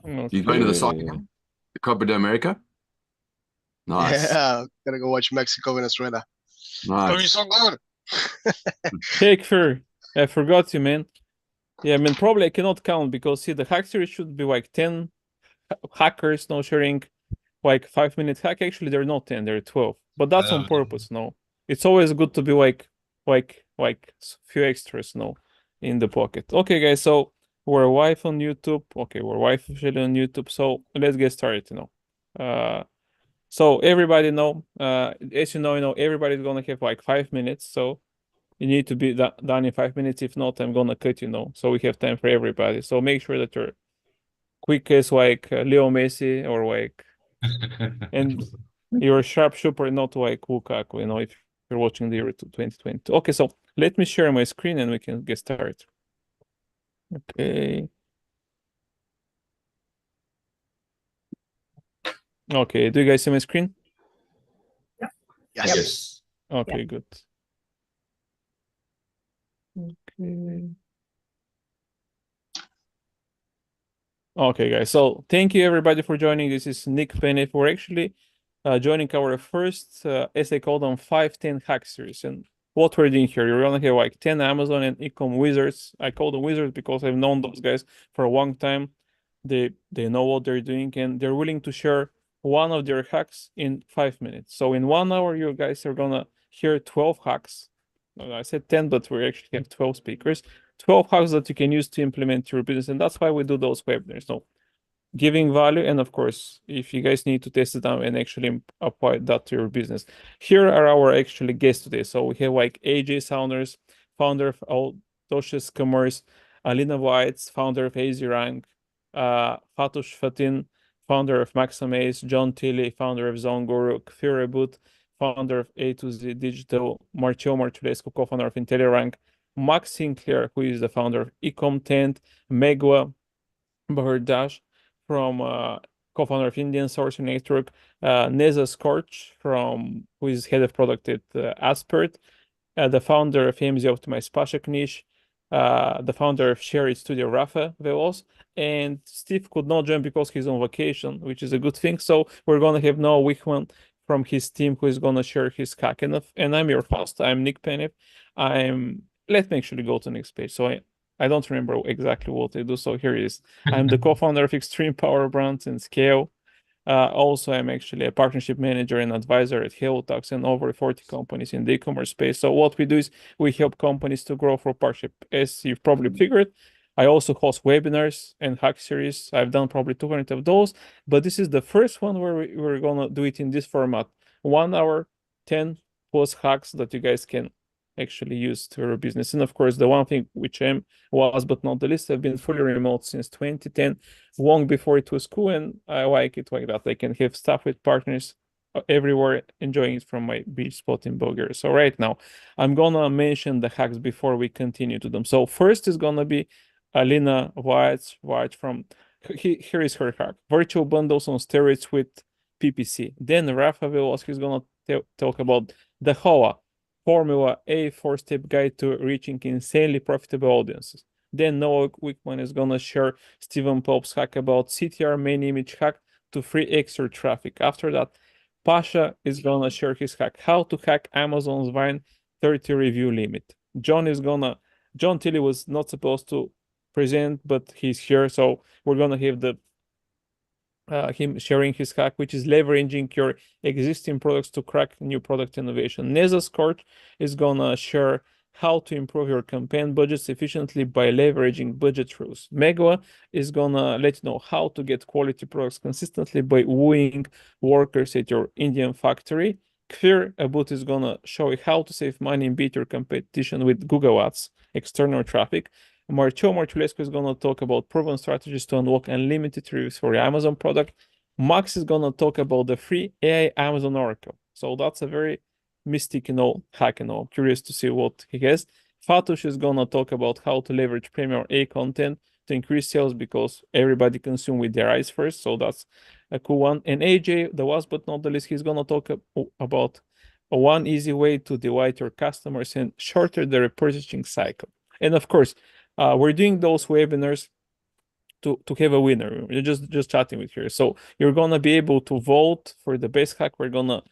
You going to the soccer Okay. game? The Copa de America? Nice. Yeah, gotta go watch Mexico, Venezuela. It's gonna be Nice. so good. Hey, Kfir, I forgot you, man. Yeah, I mean, probably I cannot count because see, the hack series should be like 10 hackers, no sharing, like 5 minute hack. Actually, they're not 10, they're 12. But that's on purpose, no. It's always good to be few extras, no, in the pocket. Okay, guys, so we're live on YouTube. Okay, we're live officially on YouTube. So let's get started, So everybody know, as everybody's gonna have like 5 minutes. So you need to be done in 5 minutes. If not, I'm gonna cut, so we have time for everybody. So make sure that you're quick as like Leo Messi or and you're a sharpshooter, not like Lukaku, if you're watching the Euro 2020. Okay, so let me share my screen and we can get started. Okay. Okay, do you guys see my screen? Yes. Yes. Okay, good. Okay. Okay, guys. So thank you everybody for joining. This is Nick Penev. We're actually joining our first, as I call them, 5-10 hack series. And what we're doing here, you're gonna have like 10 Amazon and Ecom wizards. I call them wizards because I've known those guys for a long time. They know what they're doing and they're willing to share one of their hacks in 5 minutes. So in 1 hour, you guys are gonna hear 12 hacks. I said 10, but we actually have 12 speakers. 12 hacks that you can use to implement your business. And that's why we do those webinars. No, giving value. And of course, if you guys need to test it out and actually apply that to your business. Here are our actually guests today. So we have like AJ Saunders, founder of Autosh's Commerce, Alina Whites, founder of AZ Rank, Fatin, founder of Maxamaze, John Tilley, founder of Zone Guru, Kfir Reboot, founder of A to Z Digital, Marculescu, co-founder of IntelliRank, Max Sinclair, who is the founder of Ecom Tent, Megwa Bhardwaj from co-founder of Indian Sourcing Network, Neza Skorc who is head of product at Aspert, the founder of AMZ Optimized Pasha Knish, the founder of Sherry Studio Rafa Veloz, and Steve could not join because he's on vacation, which is a good thing. So we're gonna have Noah Wickham from his team who is gonna share his hack. And I'm your host. I'm Nick Penev. Let me actually go to the next page. So I don't remember exactly what I do. So here it is. I'm the co-founder of Extreme Power Brands and Scale. Also, I'm actually a partnership manager and advisor at HelloTalks and over 40 companies in the e-commerce space. So what we do is we help companies to grow through partnership. As you've probably figured, I also host webinars and hack series. I've done probably 200 of those, but this is the first one where we're gonna do it in this format. 1 hour, 10 plus hacks that you guys can actually use to your business. And of course, the one thing which was but not the least, I've been fully remote since 2010, long before it was cool, and I like it like that. I can have stuff with partners everywhere, enjoying it from my beach spot in Bulgaria. So right now, I'm gonna mention the hacks before we continue to them. So first is gonna be Alina White from here is her hack: virtual bundles on steroids with PPC. Then Rafael is gonna talk about the HOLA Formula A 4-step guide to reaching insanely profitable audiences. Then Noah Wickham is gonna share Stephen Pope's hack about CTR Main Image Hack to free extra traffic. After that, Pasha is gonna share his hack, how to hack Amazon's Vine 30 review limit. John Tilley was not supposed to present, but he's here, so we're gonna have him sharing his hack, which is leveraging your existing products to crack new product innovation. Neza Skorc is gonna share how to improve your campaign budgets efficiently by leveraging budget rules. Megwa is gonna let you know how to get quality products consistently by wooing workers at your Indian factory. Kfir Abut is gonna show you how to save money and beat your competition with Google Ads, external traffic. Marculescu is going to talk about proven strategies to unlock unlimited reviews for your Amazon product. Max is going to talk about the free AI Amazon Oracle. So that's a very mystic, hack, curious to see what he has. Fatush is going to talk about how to leverage premium A content to increase sales because everybody consume with their eyes first. So that's a cool one. And AJ, the last but not the least, he's going to talk about one easy way to delight your customers and shorter the repurchasing cycle. And of course, we're doing those webinars to have a winner. You're just chatting with here. So you're gonna be able to vote for the best hack. We're gonna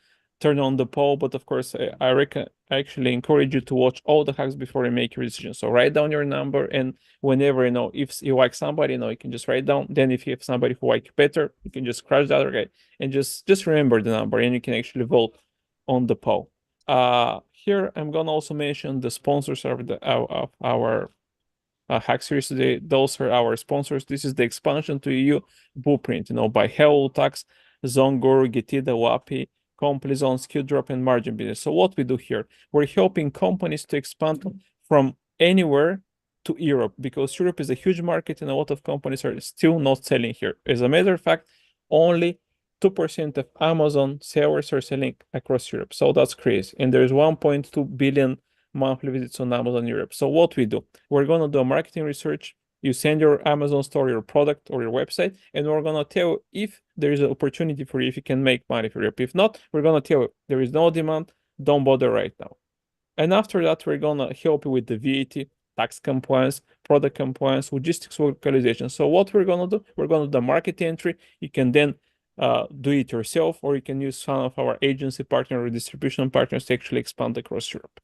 turn on the poll, but of course, I actually encourage you to watch all the hacks before you make your decision. So write down your number, and whenever if you like somebody, you can just write down. Then if you have somebody who like you better, you can just crush the other guy and just remember the number, and you can actually vote on the poll. Here I'm gonna also mention the sponsors of our hack series today. Those are our sponsors. This is the expansion to EU blueprint, by HOLA, Tax, Zonguru, Getida, Wapi, Complizon, Skill Drop, and Margin Business. So what we do here, we're helping companies to expand from anywhere to Europe, because Europe is a huge market and a lot of companies are still not selling here. As a matter of fact, only 2% of Amazon sellers are selling across Europe. So that's crazy. And there's 1.2 billion monthly visits on Amazon Europe. So what we do, we're going to do a marketing research. You send your Amazon store, your product, or your website, and we're going to tell if there is an opportunity for you, if you can make money for Europe. If not, we're going to tell you there is no demand, don't bother right now. And after that, we're going to help you with the VAT, tax compliance, product compliance, logistics localization. So what we're going to do, we're going to do the market entry. You can then do it yourself, or you can use some of our agency partner or distribution partners to actually expand across Europe.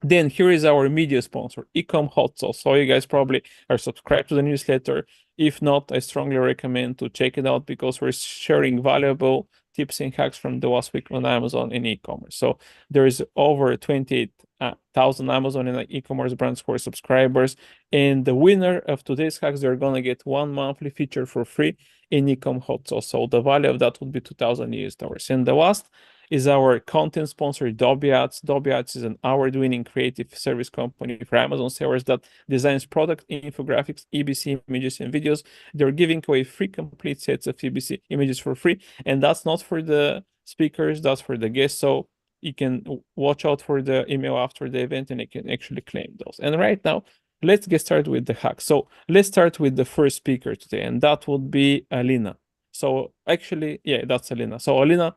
Then here is our media sponsor, Ecom Hot Sauce. So you guys probably are subscribed to the newsletter. If not, I strongly recommend to check it out, because we're sharing valuable tips and hacks from the last week on Amazon and e-commerce. So there is over 28,000 Amazon and e-commerce brands who are subscribers. And the winner of today's hacks, they're going to get 1 monthly feature for free in Ecom Hot Sauce. So the value of that would be $2,000. And the last is our content sponsor, Dobby Ads. Dobby Ads is an award-winning creative service company for Amazon sellers that designs product infographics, EBC images, and videos. They're giving away free complete sets of EBC images for free, and that's not for the speakers, that's for the guests. So you can watch out for the email after the event, and you can actually claim those. And right now, let's get started with the hack. So let's start with the first speaker today, and that would be Alina. So actually, yeah, that's Alina. So Alina,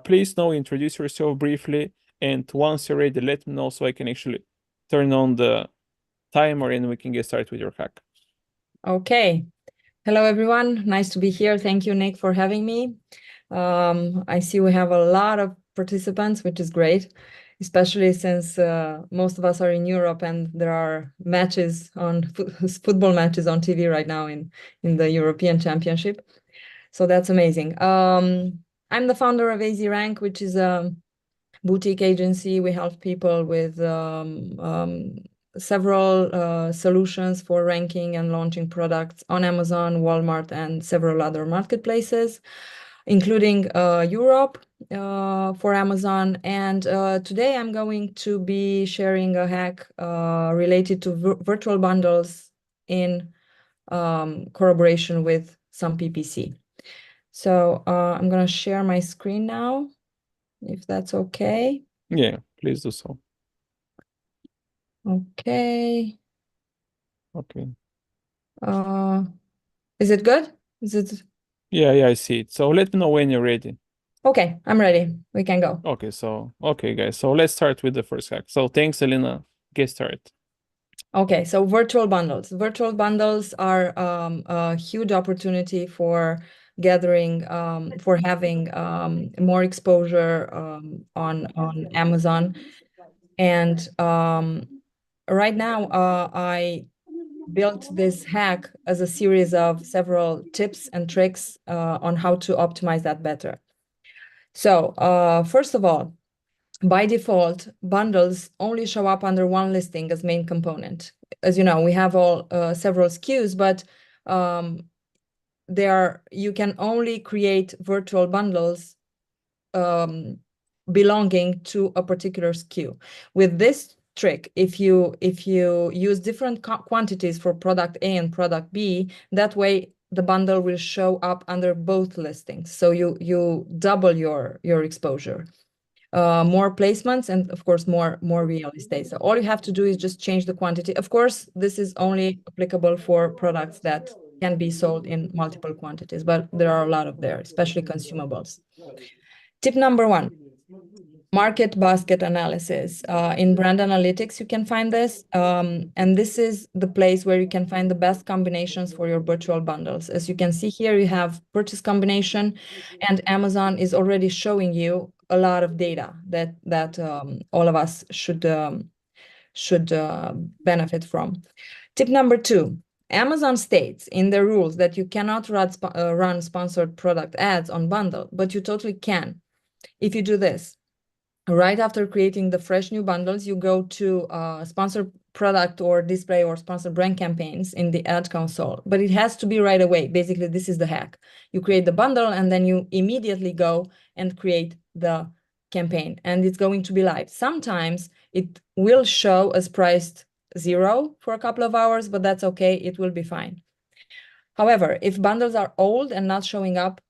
please introduce yourself briefly, and once you're ready, let me know so I can actually turn on the timer and we can get started with your hack. Okay. Hello, everyone. Nice to be here. Thank you, Nick, for having me. I see we have a lot of participants, which is great, especially since most of us are in Europe and there are matches on football matches on TV right now in the European Championship. So that's amazing. I'm the founder of AZ Rank, which is a boutique agency. We help people with several solutions for ranking and launching products on Amazon, Walmart, and several other marketplaces, including Europe for Amazon. And today I'm going to be sharing a hack related to virtual bundles in collaboration with some PPC. So I'm going to share my screen now, if that's okay. Yeah, please do so. Okay. Okay. Is it good? Is it? Yeah, I see it. So let me know when you're ready. Okay, I'm ready. We can go. Okay, guys. So let's start with the first hack. So thanks, Alina. Get started. Okay, so virtual bundles. Virtual bundles are a huge opportunity for gathering, for having more exposure on Amazon. And right now, I built this hack as a series of several tips and tricks on how to optimize that better. So first of all, by default, bundles only show up under one listing as main component. As you know, we have all several SKUs, but you can only create virtual bundles belonging to a particular SKU. With this trick, if you use different quantities for product A and product B, that way the bundle will show up under both listings. So you double your exposure. More placements, and of course more real estate. So all you have to do is just change the quantity. Of course, this is only applicable for products that can be sold in multiple quantities, but there are a lot of there, especially consumables. Tip number 1, Market basket analysis. In brand analytics, you can find this. And this is the place where you can find the best combinations for your virtual bundles. As you can see here, you have purchase combination, and Amazon is already showing you a lot of data that all of us should benefit from. Tip number 2. Amazon states in their rules that you cannot run sponsored product ads on bundle, but you totally can. If you do this, right after creating the fresh new bundles, you go to sponsored product or display or sponsored brand campaigns in the ad console, but it has to be right away. Basically, this is the hack. You create the bundle and then you immediately go and create the campaign, and it's going to be live. Sometimes it will show as priced 0 for a couple of hours, but that's okay. It will be fine. However, if bundles are old and not showing up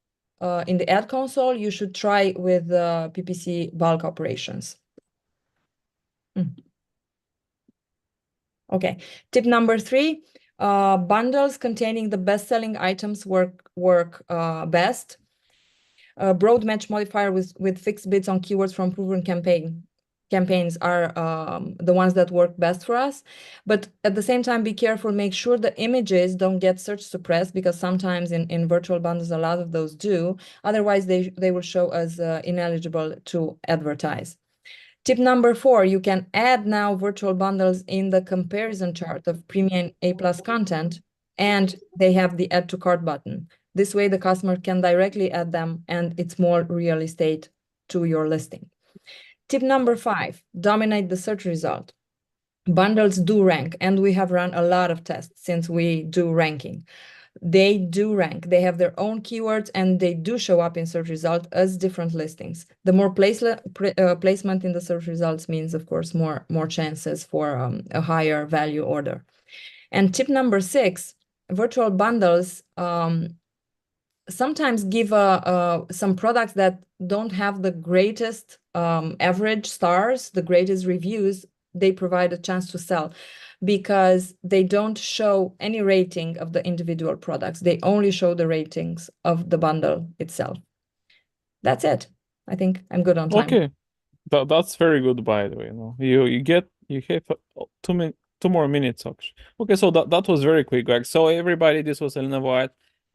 in the ad console, you should try with PPC bulk operations. Okay, tip number 3, bundles containing the best-selling items work best. Broad match modifier with fixed bids on keywords from proven campaigns are the ones that work best for us. But at the same time, be careful, make sure the images don't get search suppressed, because sometimes in virtual bundles, a lot of those do. Otherwise, they will show as ineligible to advertise. Tip number 4, you can add now virtual bundles in the comparison chart of premium A+ content, and they have the add to cart button. This way, the customer can directly add them, and it's more real estate to your listing. Tip number 5, dominate the search result. Bundles do rank, and we have run a lot of tests since we do ranking. They do rank. They have their own keywords, and they do show up in search results as different listings. The more placement in the search results means, of course, more chances for a higher value order. And tip number 6, virtual bundles sometimes give some products that don't have the greatest average stars, the greatest reviews. They provide a chance to sell because they don't show any rating of the individual products. They only show the ratings of the bundle itself. That's it. I think I'm good on time. Okay, that's very good, by the way. You have 2 more minutes. Okay, so that was very quick, guys. So everybody, this was Elena White,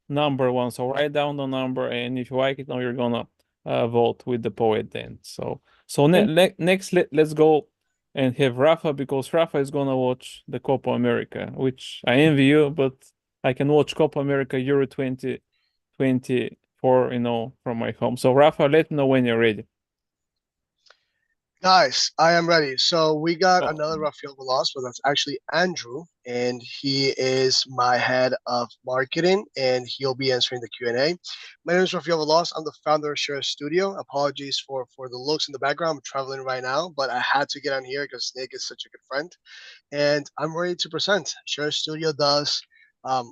number 1. So write down the number, and if you like it, now you're gonna vote with the poet then. So next, let's go and have Rafa, because Rafa is gonna watch the Copa America, which I envy you, but I can watch Copa America Euro 2024, from my home. So Rafa, let me know when you're ready. Guys, I am ready. So we got another Rafael Veloz, but that's actually Andrew, and he is my head of marketing, and he'll be answering the Q&A. My name is Rafael Veloz. I'm the founder of Share Studio. Apologies for the looks in the background. I'm traveling right now, but I had to get on here because Nick is such a good friend, and I'm ready to present. Share Studio does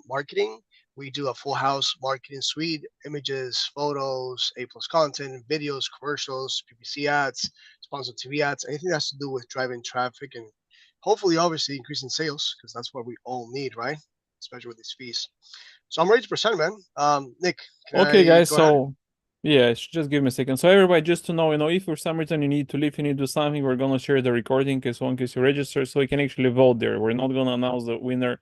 marketing. We do a full house marketing suite, images, photos, A+ content, videos, commercials, PPC ads, sponsored TV ads, anything that has to do with driving traffic and hopefully, obviously, increasing sales, because that's what we all need, right? Especially with these fees. So I'm ready to present, man. Nick, Okay, guys, go ahead? so yeah, just give me a second. So everybody, just to know, if for some reason you need to leave, you need to do something, we're gonna share the recording in case you register, so you can actually vote there. We're not gonna announce the winner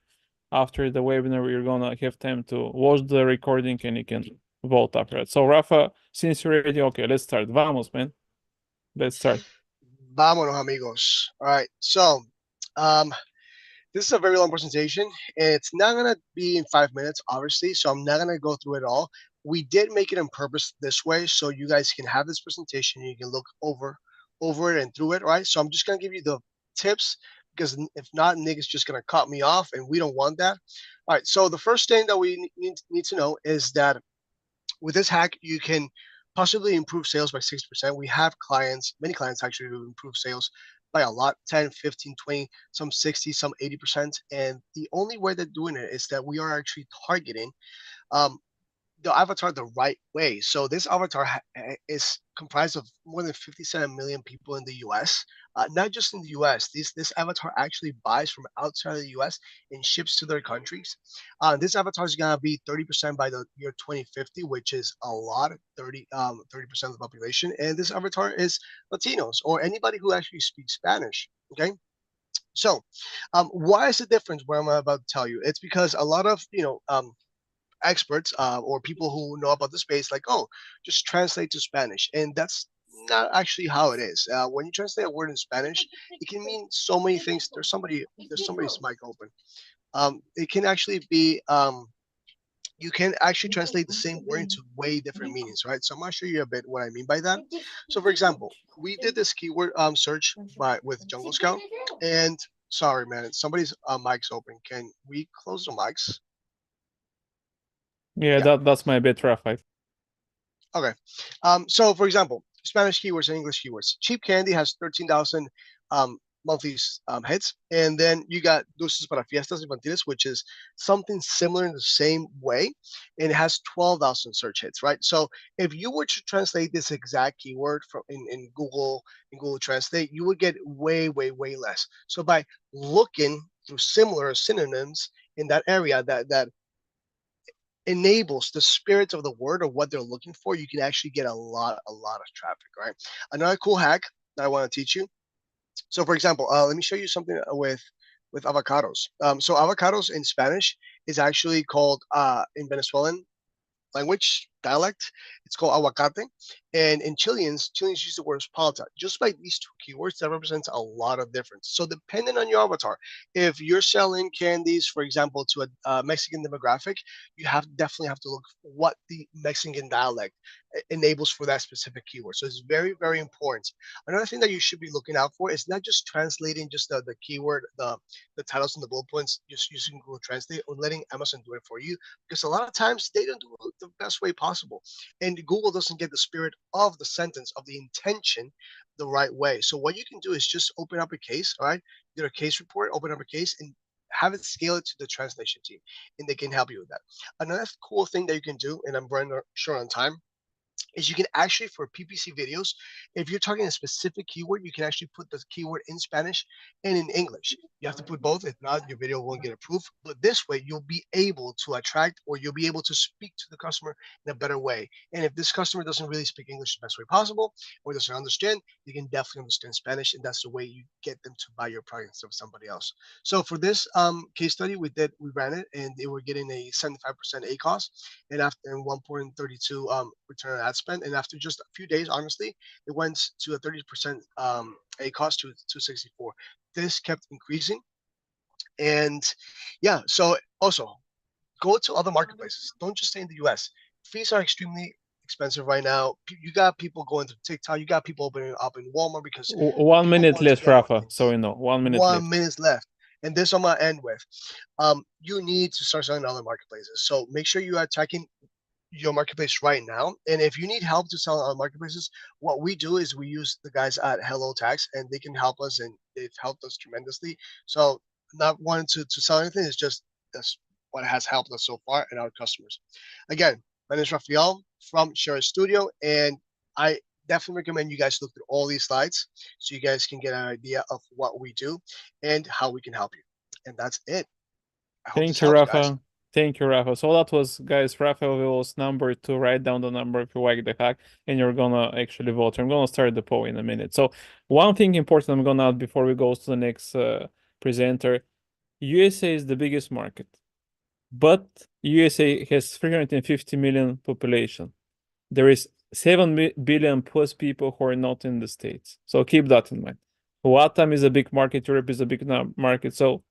after the webinar. We're gonna have time to watch the recording, and you can vote after that. So Rafa, since you're ready, okay, let's start. Vamos, man. Let's start. Vámonos, amigos. All right, so this is a very long presentation. It's not going to be in 5 minutes, obviously, so I'm not going to go through it all. We did make it on purpose this way so you guys can have this presentation and you can look over it and through it, right? So I'm just going to give you the tips, because if not, Nick is just going to cut me off, and we don't want that. All right, so the first thing that we need to know is that with this hack, you can possibly improve sales by 60%. We have many clients actually, who improve sales by a lot, 10, 15, 20, some 60, some 80%. And the only way they're doing it is that we are actually targeting the avatar the right way. So this avatar is comprised of more than 57 million people in the US. Not just in the US, this avatar actually buys from outside of the US and ships to their countries. This avatar is gonna be 30% by the year 2050, which is a lot, 30% of the population. And this avatar is Latinos or anybody who actually speaks Spanish. Okay. So, why is the difference? What I'm about to tell you, it's because a lot of experts or people who know about the space, like, oh, just translate to Spanish, and that's not actually how it is. When you translate a word in Spanish, it can mean so many things. There's somebody's mic open. It can actually be you can actually translate the same word into way different meanings, right? So I'm gonna show you a bit what I mean by that. So for example, we did this keyword search with Jungle Scout, and sorry, man, somebody's mic's open. Can we close the mics? Yeah, that's my bit, Rafael. Okay. So for example, Spanish keywords and English keywords. Cheap Candy has 13,000 monthly hits, and then you got Dulces para Fiestas Infantiles, which is something similar in the same way, and it has 12,000 search hits, right? So if you were to translate this exact keyword from in Google Translate, you would get way less. So by looking through similar synonyms in that area that enables the spirit of the word or what they're looking for, you can actually get a lot of traffic, right? Another cool hack that I want to teach you. So for example, let me show you something with avocados. So avocados in Spanish is actually called in Venezuelan language dialect, it's called aguacate, and in Chileans use the word palta. Just by these two keywords, that represents a lot of difference. So depending on your avatar, if you're selling candies, for example, to a Mexican demographic, you definitely have to look what the Mexican dialect enables for that specific keyword. So it's very important. Another thing that you should be looking out for is not just translating just the keyword, the titles and the bullet points, just using Google Translate, or letting Amazon do it for you, because a lot of times they don't do it the best way possible, and Google doesn't get the spirit of the sentence, of the intention, the right way. So what you can do is just open up a case, all right? Get a case report, open up a case, and have it scale it to the translation team, and they can help you with that. Another cool thing that you can do, and I'm running short on time, is you can actually, for PPC videos, if you're targeting a specific keyword, you can actually put the keyword in Spanish and in English. You have to put both. If not, your video won't get approved. But this way, you'll be able to attract, or you'll be able to speak to the customer in a better way. And if this customer doesn't really speak English the best way possible, or doesn't understand, they can definitely understand Spanish, and that's the way you get them to buy your product instead of somebody else. So for this case study, we ran it, and they were getting a 75% ACOS, and after 1.32 return on ad spend, and after just a few days, honestly, it went to a 30% ACOS to 264. This kept increasing, and yeah. So also go to other marketplaces. Don't just stay in the US. Fees are extremely expensive right now. You got people going to TikTok. You got people opening up in Walmart because 1 minute left, Rafa. So you know, 1 minute. 1 minute left. And this I'm gonna end with. You need to start selling other marketplaces. So make sure you are checking your marketplace right now. And if you need help to sell on marketplaces, what we do is we use the guys at Hello Tax, and they can help us, and they've helped us tremendously. So not wanting to sell anything, is just that's what has helped us so far and our customers. Again, my name is Rafael from Share Studio, and I definitely recommend you guys look through all these slides so you guys can get an idea of what we do and how we can help you. And that's it. Thank you, Rafa. Thank you, Rafa. So that was, guys, Rafael Veloz number 2. Write down the number if you like the hack, and you're gonna actually vote. I'm gonna start the poll in a minute. So one thing important I'm gonna add before we go to the next presenter: USA is the biggest market, but USA has 350 million population. There is 7 billion plus people who are not in the States. So keep that in mind. LATAM is a big market. Europe is a big market. So,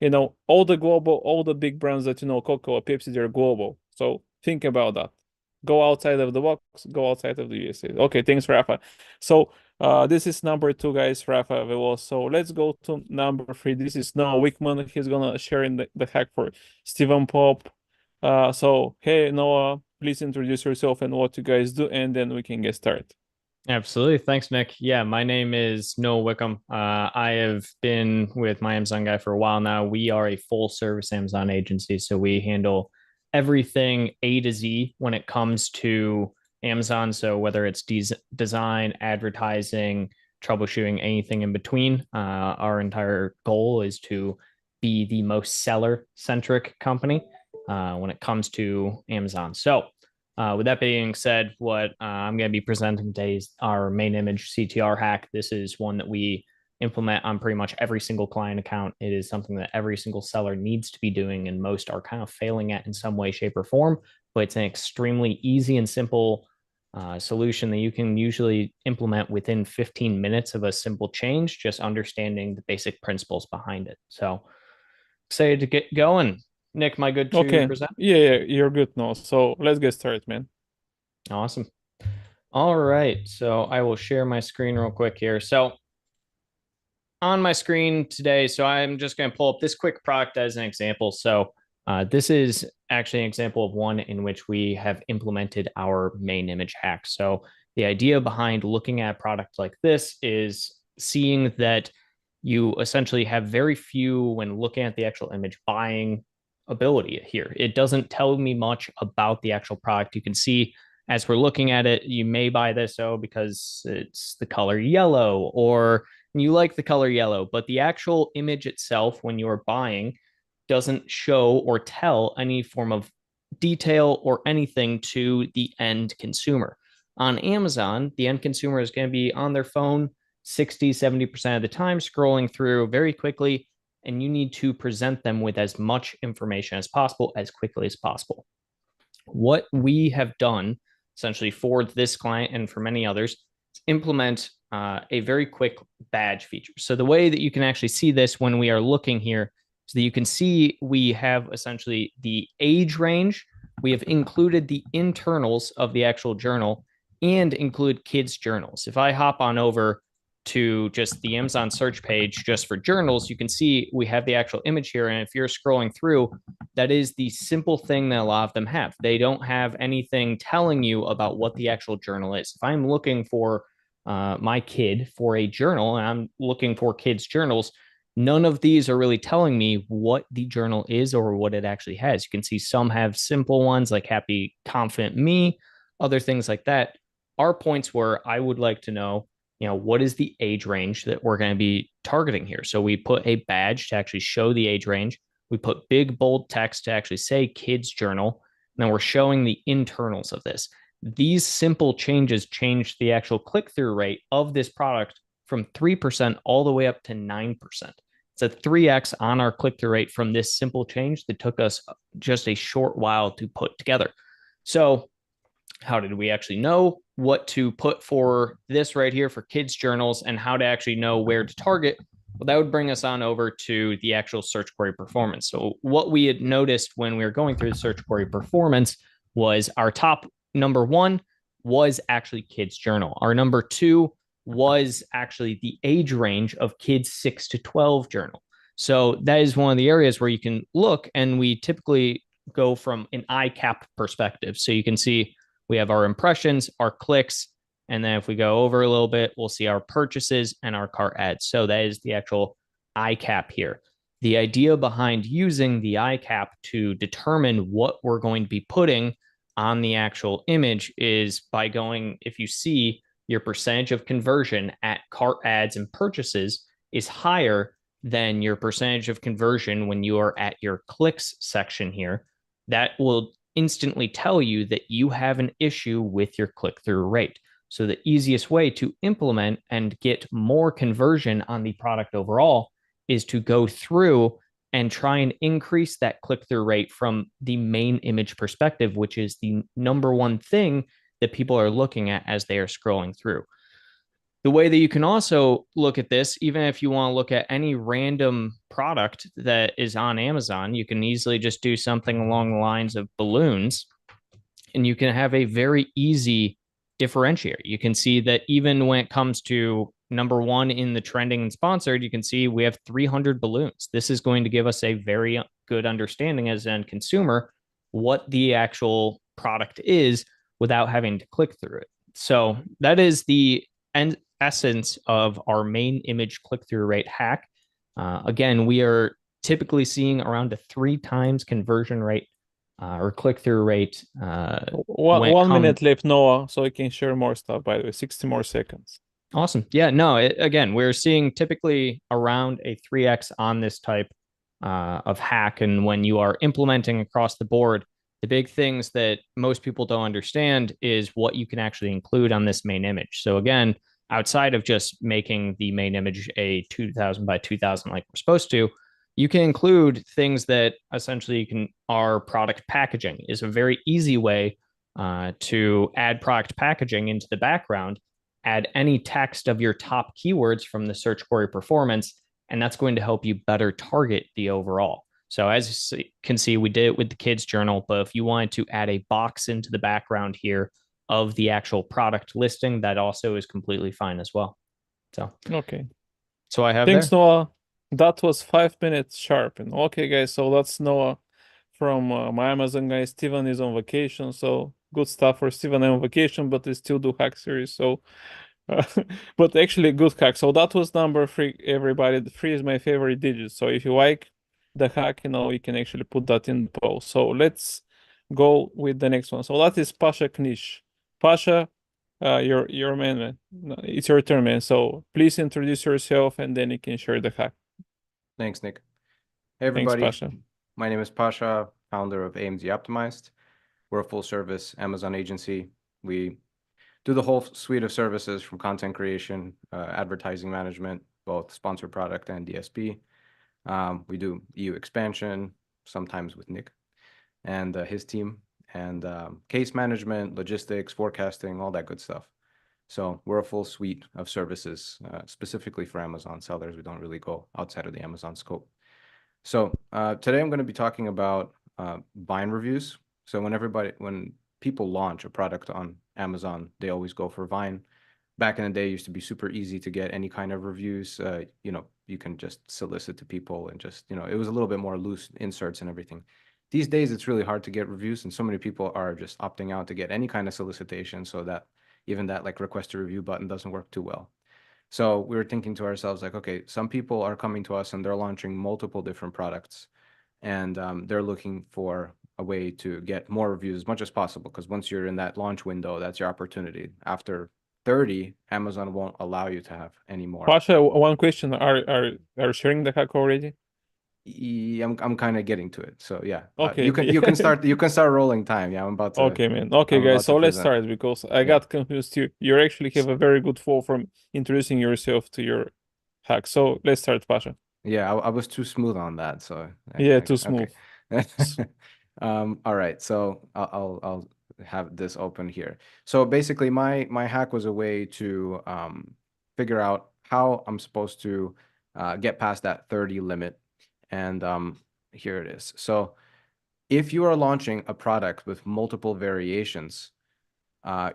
you know, all the big brands that, you know, Coca-Cola, Pepsi, they're global. So think about that. Go outside of the box, go outside of the USA. Okay, thanks, Rafa. So this is number 2, guys, Rafa Veloz. So let's go to number 3. This is Noah Wickham. He's gonna share in the hack for Stephen Pop. So hey, Noah, please introduce yourself and what you guys do, and then we can get started. Absolutely. Thanks, Nick. Yeah, my name is Noah Wickham. I have been with my Amazon guy for a while now. We are a full service Amazon agency, so we handle everything A to Z when it comes to Amazon. So whether it's design, advertising, troubleshooting, anything in between, our entire goal is to be the most seller-centric company when it comes to Amazon. So with that being said, what I'm going to be presenting today is our main image CTR hack. This is one that we implement on pretty much every single client account. It is something that every single seller needs to be doing, and most are kind of failing at in some way, shape, or form. But it's an extremely easy and simple solution that you can usually implement within 15 minutes of a simple change, just understanding the basic principles behind it. So excited to get going. Nick, am I good to present? Yeah, you're good now. So let's get started, man. Awesome. All right. So I will share my screen real quick here. So on my screen today, so I'm just going to pull up this quick product as an example. So this is actually an example of one in which we have implemented our main image hack. So the idea behind looking at a product like this is seeing that you essentially have very few, when looking at the actual image, buying ability here. It doesn't tell me much about the actual product. You can see as we're looking at it, you may buy this because it's the color yellow, or you like the color yellow, but the actual image itself, when you're buying, doesn't show or tell any form of detail or anything to the end consumer. On Amazon, the end consumer is going to be on their phone 60, 70% of the time, scrolling through very quickly, and you need to present them with as much information as possible, as quickly as possible. What we have done, essentially for this client and for many others, is implement a very quick badge feature. So the way that you can actually see this when we are looking here is that you can see we have essentially the age range. We have included the internals of the actual journal and include kids' journals. If I hop on over to just the Amazon search page just for journals, you can see we have the actual image here. And if you're scrolling through, that is the simple thing that a lot of them have. They don't have anything telling you about what the actual journal is. If I'm looking for my kid for a journal, and I'm looking for kids' journals, none of these are really telling me what the journal is or what it actually has. You can see some have simple ones like Happy Confident Me, other things like that. Our points were, I would like to know, what is the age range that we're going to be targeting here? So we put a badge to actually show the age range. We put big, bold text to actually say kids journal. And then we're showing the internals of this. These simple changes changed the actual click-through rate of this product from 3% all the way up to 9%. It's a 3x on our click-through rate from this simple change that took us just a short while to put together. So how did we actually know what to put for this right here for kids' journals and how to actually know where to target? Well, that would bring us on over to the actual search query performance. So what we had noticed when we were going through the search query performance was our top number one was actually kids' journal. Our number two was actually the age range of kids 6 to 12 journal. So that is one of the areas where you can look, and we typically go from an ICAP perspective. So you can see we have our impressions, our clicks, and then if we go over a little bit, we'll see our purchases and our cart ads. So that is the actual ICAP here. The idea behind using the ICAP to determine what we're going to be putting on the actual image is by going, if you see your percentage of conversion at cart ads and purchases is higher than your percentage of conversion when you are at your clicks section here, that will instantly tell you that you have an issue with your click-through rate. So the easiest way to implement and get more conversion on the product overall is to go through and try and increase that click-through rate from the main image perspective, which is the number one thing that people are looking at as they are scrolling through. The way that you can also look at this, even if you want to look at any random product that is on Amazon, you can easily just do something along the lines of balloons, and you can have a very easy differentiator. You can see that even when it comes to number one in the trending and sponsored, you can see we have 300 balloons. This is going to give us a very good understanding as an end consumer what the actual product is without having to click through it. So that is the essence of our main image click-through rate hack. Again, we are typically seeing around a 3 times conversion rate or click-through rate. One minute left, Noah, so I can share more stuff, by the way, 60 more seconds. Awesome. Yeah, no, again, we're seeing typically around a 3x on this type of hack. And when you are implementing across the board, the big things that most people don't understand is what you can actually include on this main image. So again, outside of just making the main image a 2000 by 2000 like we're supposed to, you can include things that essentially our product packaging is a very easy way to add product packaging into the background, add any text of your top keywords from the search query performance, and that's going to help you better target the overall. So as you can see, we did it with the kids journal, but if you wanted to add a box into the background here of the actual product listing, that also is completely fine as well. So, okay. So I have Thanks, there. Noah. That was 5 minutes sharp. And okay, guys, so that's Noah from my Amazon guy. Steven is on vacation, so good stuff for Steven on vacation, but they still do hack series. So, but actually good hack. So that was number 3, everybody. The 3 is my favorite digit. So if you like the hack, you can actually put that in the post. So let's go with the next one. So that is Pasha Knish. Pasha, your man. It's your turn, man. So please introduce yourself and then you can share the hack. Thanks, Nick. Hey, everybody. Thanks, Pasha. My name is Pasha, founder of AMZ Optimized. We're a full-service Amazon agency. We do the whole suite of services from content creation, advertising management, both sponsored product and DSP. We do EU expansion, sometimes with Nick and his team, and case management, logistics, forecasting, all that good stuff. So we're a full suite of services specifically for Amazon sellers. We don't really go outside of the Amazon scope. So today I'm going to be talking about Vine reviews. So when people launch a product on Amazon, they always go for Vine. Back in the day, it used to be super easy to get any kind of reviews. You can just solicit to people and just, it was a little bit more loose inserts and everything. These days, it's really hard to get reviews, and so many people are just opting out to get any kind of solicitation, so that even that like request a review button doesn't work too well. So we were thinking to ourselves, like, okay, some people are coming to us and they're launching multiple different products, and they're looking for a way to get more reviews as much as possible, because once you're in that launch window, that's your opportunity. After 30, Amazon won't allow you to have any more. Pasha, one question: Are you sharing the hack already? Yeah, I'm kind of getting to it. So yeah, okay. You can start rolling time. Yeah, I'm about to. Okay, man. Okay, guys. So let's start, because I got confused. You actually have a very good flow from introducing yourself to your hack. So let's start, Pasha. Yeah, I was too smooth on that. So too smooth. Okay. All right. So I'll have this open here. So basically, my hack was a way to figure out how I'm supposed to get past that 30 limit. And here it is. So if you are launching a product with multiple variations,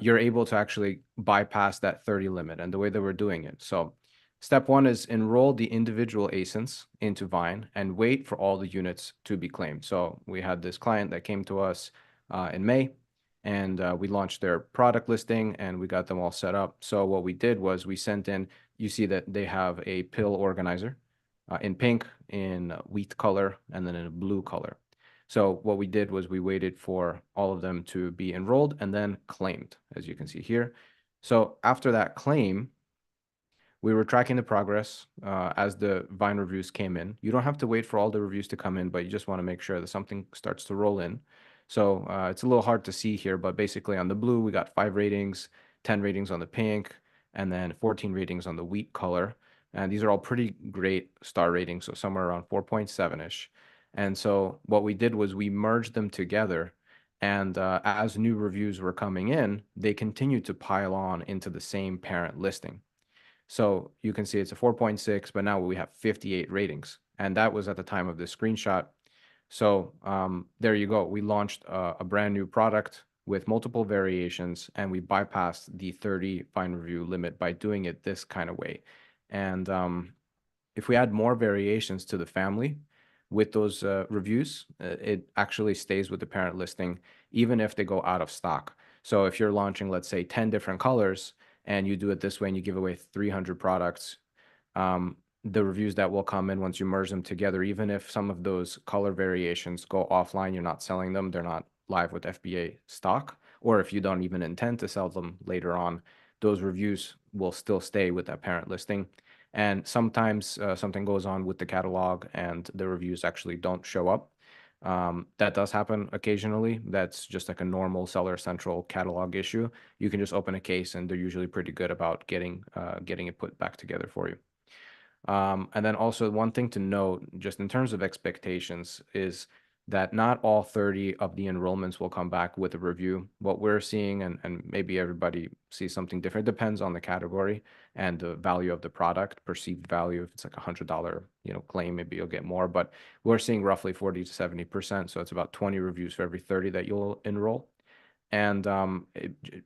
you're able to actually bypass that 30 limit. And the way that we're doing it. So step 1 is enroll the individual ASINs into Vine and wait for all the units to be claimed. So we had this client that came to us in May, and we launched their product listing and we got them all set up. So what we did was we sent in, you see that they have a pill organizer in pink, in wheat color, and then in a blue color. So what we did was we waited for all of them to be enrolled and then claimed, as you can see here. So after that claim, we were tracking the progress as the Vine reviews came in. You don't have to wait for all the reviews to come in, but you just want to make sure that something starts to roll in. So it's a little hard to see here, but basically on the blue, we got 5 ratings, 10 ratings on the pink, and then 14 ratings on the wheat color. And these are all pretty great star ratings, so somewhere around 4.7-ish. And so what we did was we merged them together. And as new reviews were coming in, they continued to pile on into the same parent listing. So you can see it's a 4.6, but now we have 58 ratings. And that was at the time of this screenshot. So there you go. We launched a brand new product with multiple variations, and we bypassed the 30 Vine review limit by doing it this kind of way. And if we add more variations to the family with those reviews, it actually stays with the parent listing, even if they go out of stock. So if you're launching, let's say, 10 different colors, and you do it this way and you give away 300 products, the reviews that will come in once you merge them together, even if some of those color variations go offline, you're not selling them, they're not live with FBA stock, or if you don't even intend to sell them later on, those reviews will still stay with that parent listing. And sometimes something goes on with the catalog and the reviews actually don't show up. That does happen occasionally. That's just like a normal Seller Central catalog issue. You can just open a case and they're usually pretty good about getting it put back together for you. And then also one thing to note, just in terms of expectations, is that not all 30 of the enrollments will come back with a review. What we're seeing, and maybe everybody sees something different, depends on the category and the value of the product, perceived value. If it's like $100, claim, maybe you'll get more, but we're seeing roughly 40 to 70%. So it's about 20 reviews for every 30 that you'll enroll. And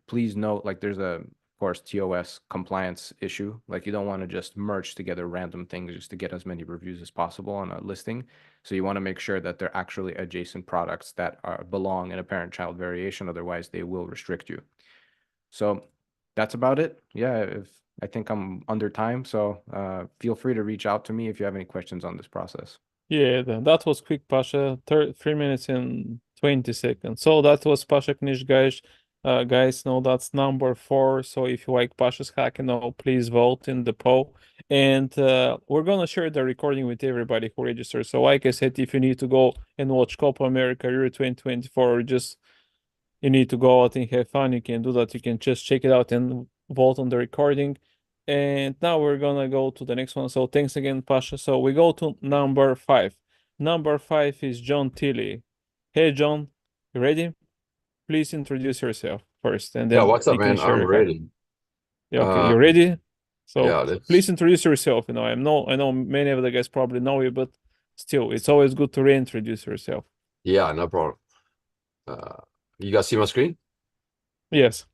please note, like there's of course, TOS compliance issue. Like you don't want to just merge together random things just to get as many reviews as possible on a listing. So you want to make sure that they're actually adjacent products that belong in a parent-child variation. Otherwise, they will restrict you. So that's about it. Yeah, I think I'm under time. So feel free to reach out to me if you have any questions on this process. Yeah, that was quick, Pasha. 3 minutes and 20 seconds. So that was Pasha Knish, guys. Guys, no, that's number 4. So if you like Pasha's hack, please vote in the poll. And we're gonna share the recording with everybody who registers. So like I said, if you need to go and watch Copa America Euro 2024, or just you need to go out and have fun, you can do that. You can just check it out and vote on the recording. And now we're gonna go to the next one. So thanks again, Pasha. So we go to number 5. Number 5 is John Tilley. Hey, John, you ready? Please introduce yourself first, and then Yeah, what's up, you can man? share I'm your hack. ready. Yeah, okay, you ready? So Yeah, please introduce yourself. I know many of the guys probably know you, but still, it's always good to reintroduce yourself. Yeah, no problem. You guys see my screen? Yes.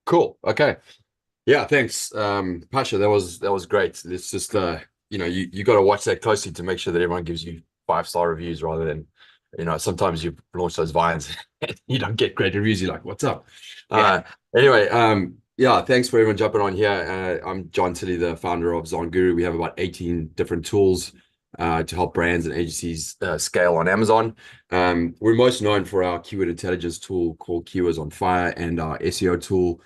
Cool. Okay. Yeah, thanks. Pasha, that was great. It's just you got to watch that closely to make sure that everyone gives you 5-star reviews rather than sometimes you launch those vines and you don't get great reviews. You're like, what's up? Yeah. Anyway, yeah, thanks for everyone jumping on here. I'm John Tilley, the founder of Zonguru. We have about 18 different tools to help brands and agencies scale on Amazon. We're most known for our keyword intelligence tool called Keywords on Fire and our SEO tool.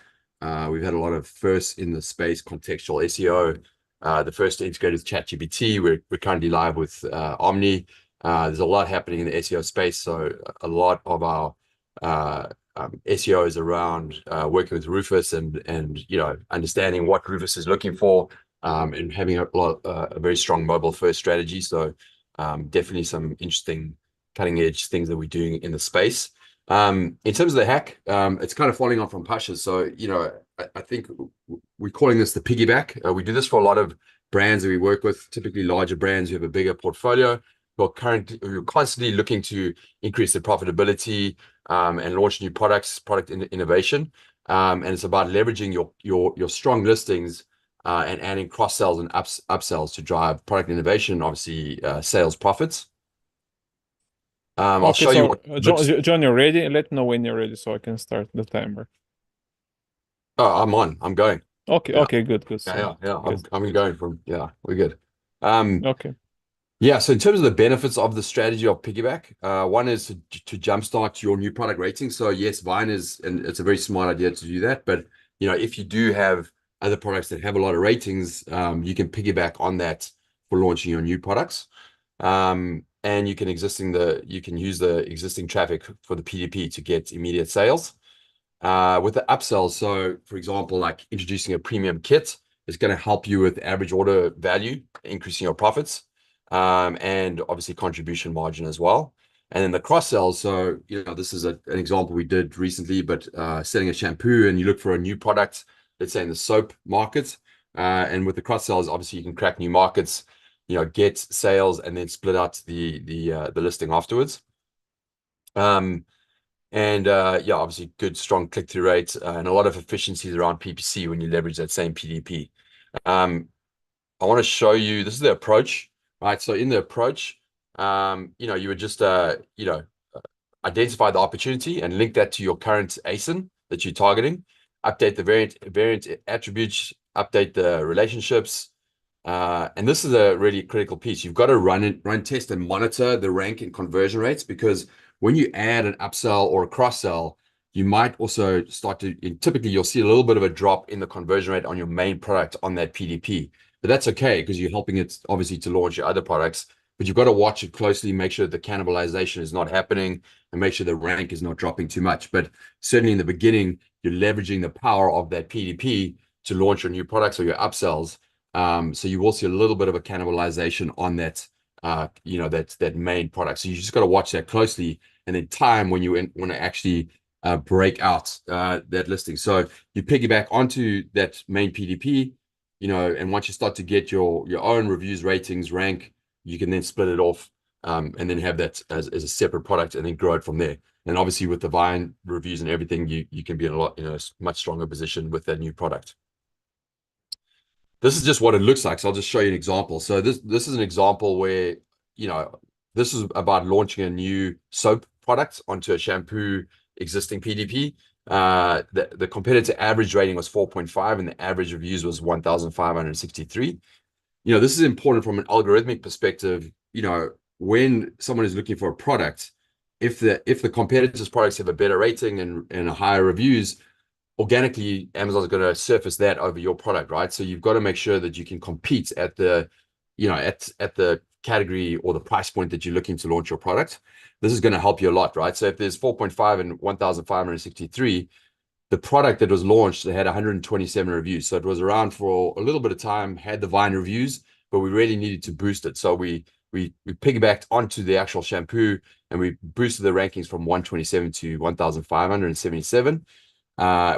We've had a lot of firsts in the space, contextual SEO. The first to integrate with ChatGPT. We're currently live with Omni. There's a lot happening in the SEO space, so a lot of our SEO is around working with Rufus and understanding what Rufus is looking for, and having a very strong mobile first strategy. So definitely some interesting cutting edge things that we're doing in the space. In terms of the hack, it's kind of following on from Pasha's. So I think we're calling this the piggyback. We do this for a lot of brands that we work with, typically larger brands who have a bigger portfolio. We're constantly looking to increase their profitability and launch new products, product innovation. And it's about leveraging your strong listings and adding cross sells and upsells to drive product innovation, obviously sales profits. I'll show you what John, you're ready? Let me know when you're ready so I can start the timer. Oh, I'm on. I'm going. Okay, Yeah. Okay, good. Yeah. Good. I'm going from, we're good. Okay. Yeah, so in terms of the benefits of the strategy of piggyback, one is to jumpstart your new product rating. So yes, Vine and it's a very smart idea to do that. But if you do have other products that have a lot of ratings, you can piggyback on that for launching your new products. And you can use the existing traffic for the PDP to get immediate sales. With the upsells, so for example, like introducing a premium kit is going to help you with average order value, increasing your profits, and obviously contribution margin as well. And then the cross sells, so this is an example we did recently, but selling a shampoo and you look for a new product, let's say in the soap market, and with the cross sells, obviously you can crack new markets, get sales and then split out the listing afterwards. Obviously good strong click-through rates and a lot of efficiencies around PPC when you leverage that same PDP. I want to show you, this is the approach, right? So in the approach, you would just identify the opportunity and link that to your current ASIN that you're targeting, update the variant attributes, update the relationships, And this is a really critical piece. You've got to run, test, and monitor the rank and conversion rates, because when you add an upsell or a cross-sell, you might also start to, typically you'll see a little bit of a drop in the conversion rate on your main product on that PDP. But that's okay, because you're helping it obviously to launch your other products. But you've got to watch it closely, make sure the cannibalization is not happening, and make sure the rank is not dropping too much. But certainly in the beginning, you're leveraging the power of that PDP to launch your new products or your upsells. So you will see a little bit of a cannibalization on that, that main product. So you just got to watch that closely, and then time when you want to actually break out that listing. So you piggyback onto that main PDP, and once you start to get your own reviews, ratings, rank, you can then split it off, and then have that as a separate product, and then grow it from there. And obviously with the Vine reviews and everything, you can be in a much stronger position with that new product. This is just what it looks like. So I'll just show you an example. So this is an example where, this is about launching a new soap product onto a shampoo existing PDP. The competitor average rating was 4.5, and the average reviews was 1,563. This is important from an algorithmic perspective. When someone is looking for a product, if the competitor's products have a better rating and higher reviews, organically Amazon's going to surface that over your product, right? So you've got to make sure that you can compete at the, at the category or the price point that you're looking to launch your product. This is going to help you a lot, right? So if there's 4.5 and 1,563, the product that was launched, they had 127 reviews. So it was around for a little bit of time, had the Vine reviews, but we really needed to boost it. So we piggybacked onto the actual shampoo, and we boosted the rankings from 127 to 1,577.